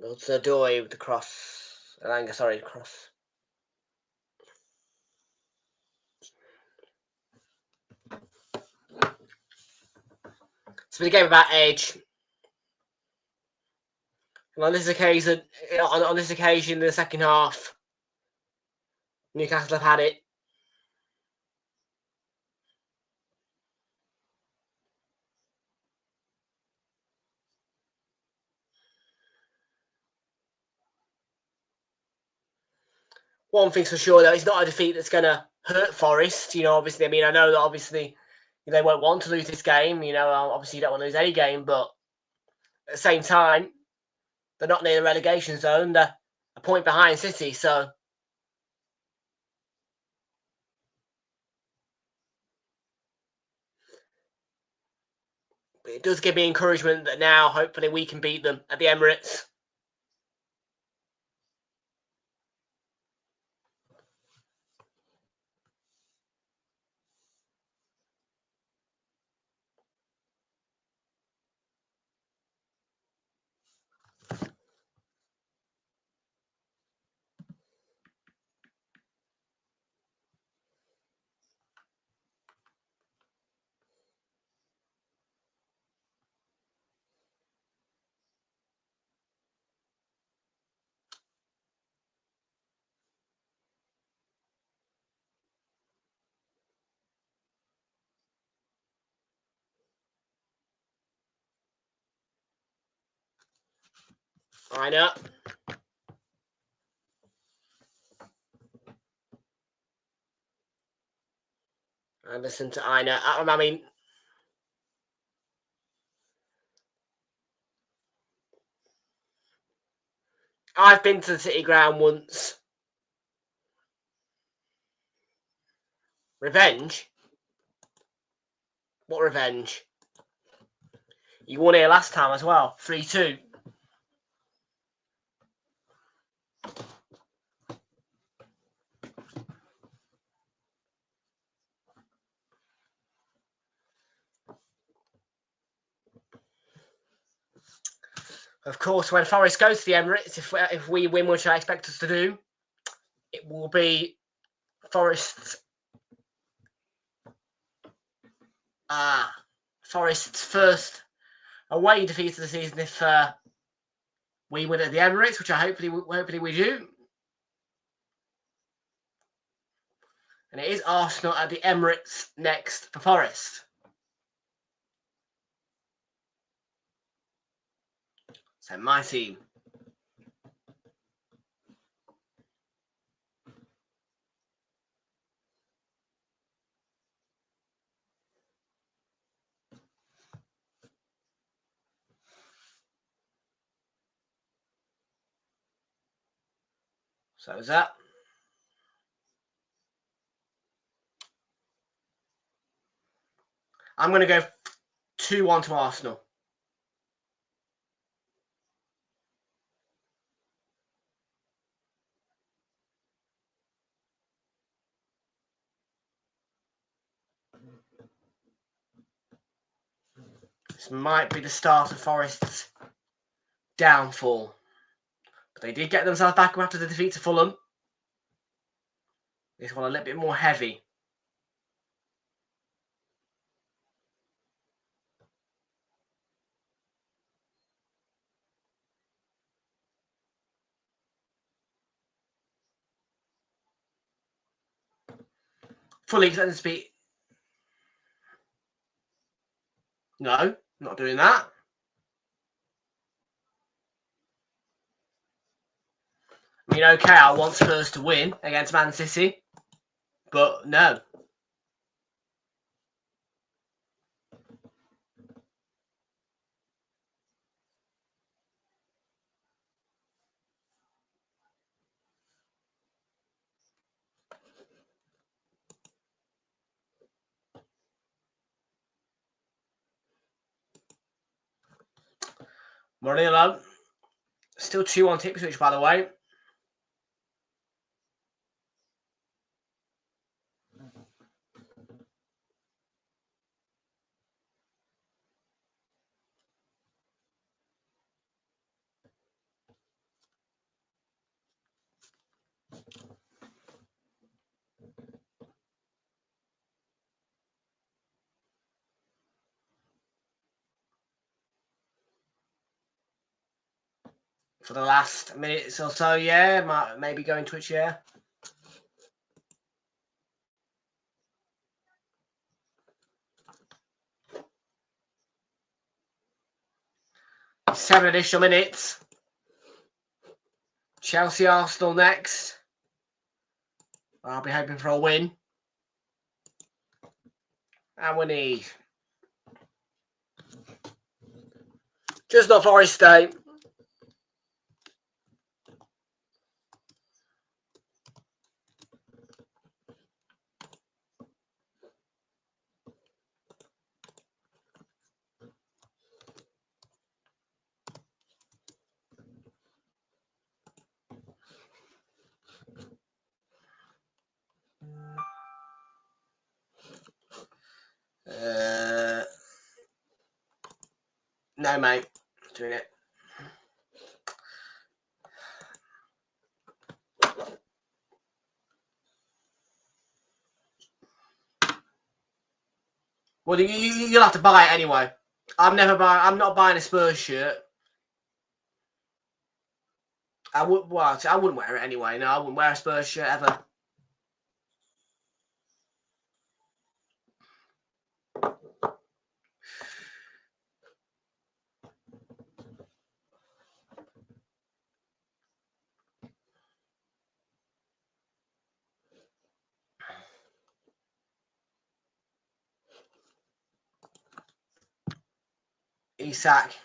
Go to the doorway with the cross. Sorry, cross. It's been a game about age. And on this occasion, in the second half, Newcastle have had it. One thing's for sure, though, it's not a defeat that's going to hurt Forest. Obviously, I know that obviously they won't want to lose this game. Obviously you don't want to lose any game, but at the same time, they're not near the relegation zone. They're a point behind City, so it does give me encouragement that now, hopefully, we can beat them at the Emirates. I know. And listen to I know. I've been to the City ground once. Revenge? What revenge? You won here last time as well, 3-2. Of course, when Forest goes to the Emirates, if we win, which I expect us to do, it will be Forest's first away defeat of the season if we win at the Emirates, which hopefully we do. And it is Arsenal at the Emirates next for Forest. So my team. So is that. I'm going to go 2-1 to Arsenal. This might be the start of Forest's downfall. But they did get themselves back after the defeat to Fulham. This one a little bit more heavy. Fully expected to be... No, not doing that. I mean, okay, I want Spurs to win against Man City, but no. Mourinho. Still 2-1 to Ipswich, by the way. For the last minutes or so, yeah. Maybe going Twitch, yeah. Seven additional minutes. Chelsea, Arsenal next. I'll be hoping for a win. And we need... Just not Forest Day. No, mate. Doing it. Well, you'll have to buy it anyway. I'm not buying a Spurs shirt. I wouldn't wear it anyway. No, I wouldn't wear a Spurs shirt ever. Isak.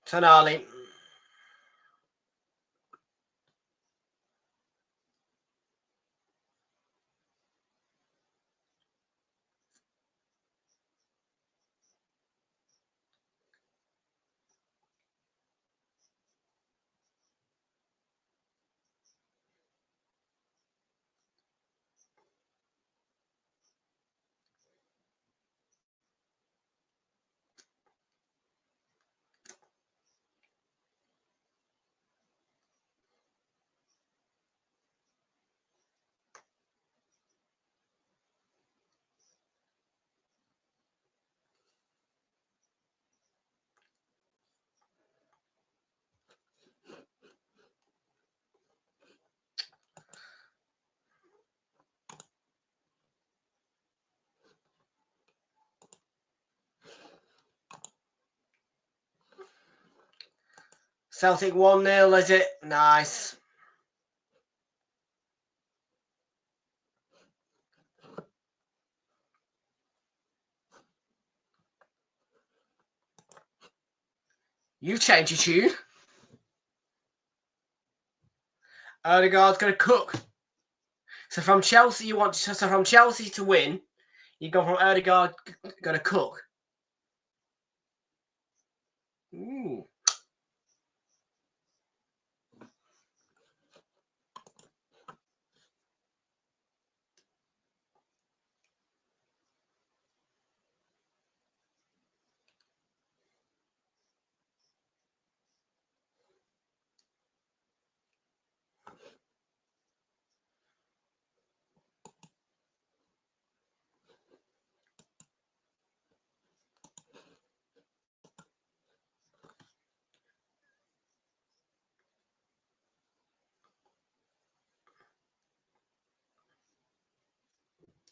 Tonali. Celtic 1-0, is it? Nice. You change your tune. Odegaard's going to cook. So from Chelsea, from Chelsea to win, you go from Odegaard going to cook. Ooh.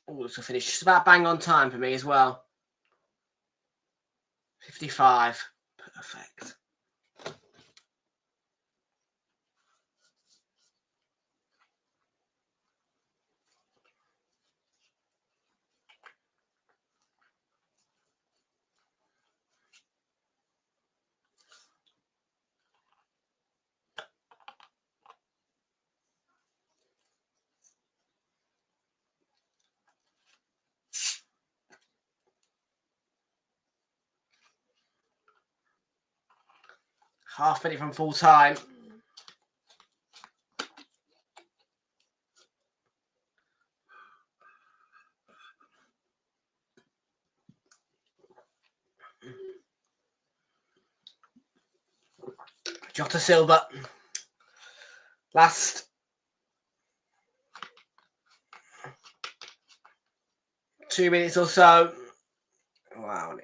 Oh, this will finish just about bang on time for me as well. 55. Perfect. Half minute from full time. Jota Silva. Last 2 minutes or so. Wow.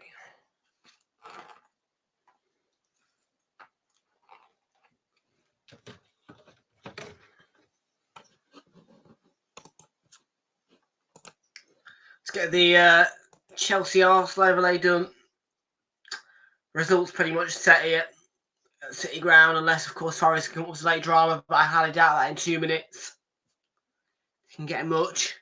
Let's get the Chelsea Arsenal overlay done. Results pretty much set here at City Ground, unless of course Forest can come up with late drama, but I highly doubt that in 2 minutes you can get much.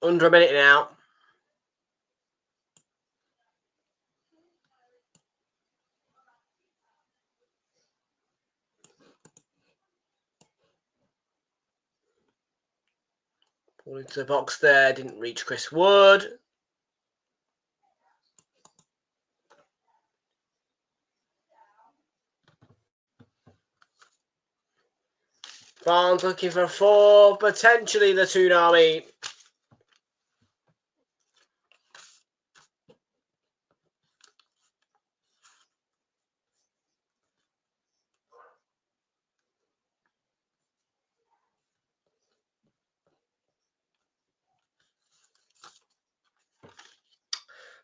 Under a minute now. Ball into the box there, didn't reach Chris Wood. Barnes looking for a 4, potentially the tsunami.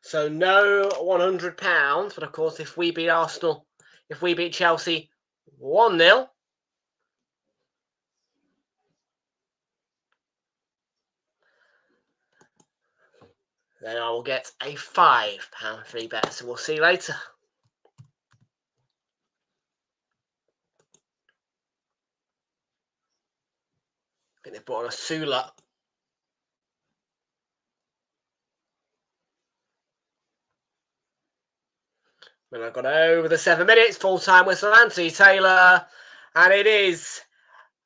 So no £100, but of course if we beat Arsenal, if we beat Chelsea 1-0, then I will get a £5 free bet. So we'll see you later. I think they've brought on a Sula. When I've got over the 7 minutes, full-time whistle, Anthony Taylor. And it is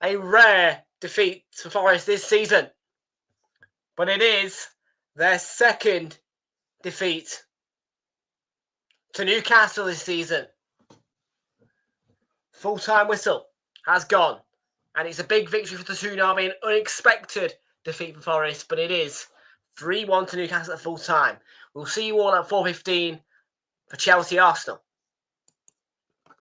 a rare defeat for Forest this season. But it is their second defeat to Newcastle this season. full-time whistle has gone. And it's a big victory for the Toon Army, an unexpected defeat for Forest, but it is 3-1 to Newcastle at full-time. We'll see you all at 4:15 for Chelsea Arsenal.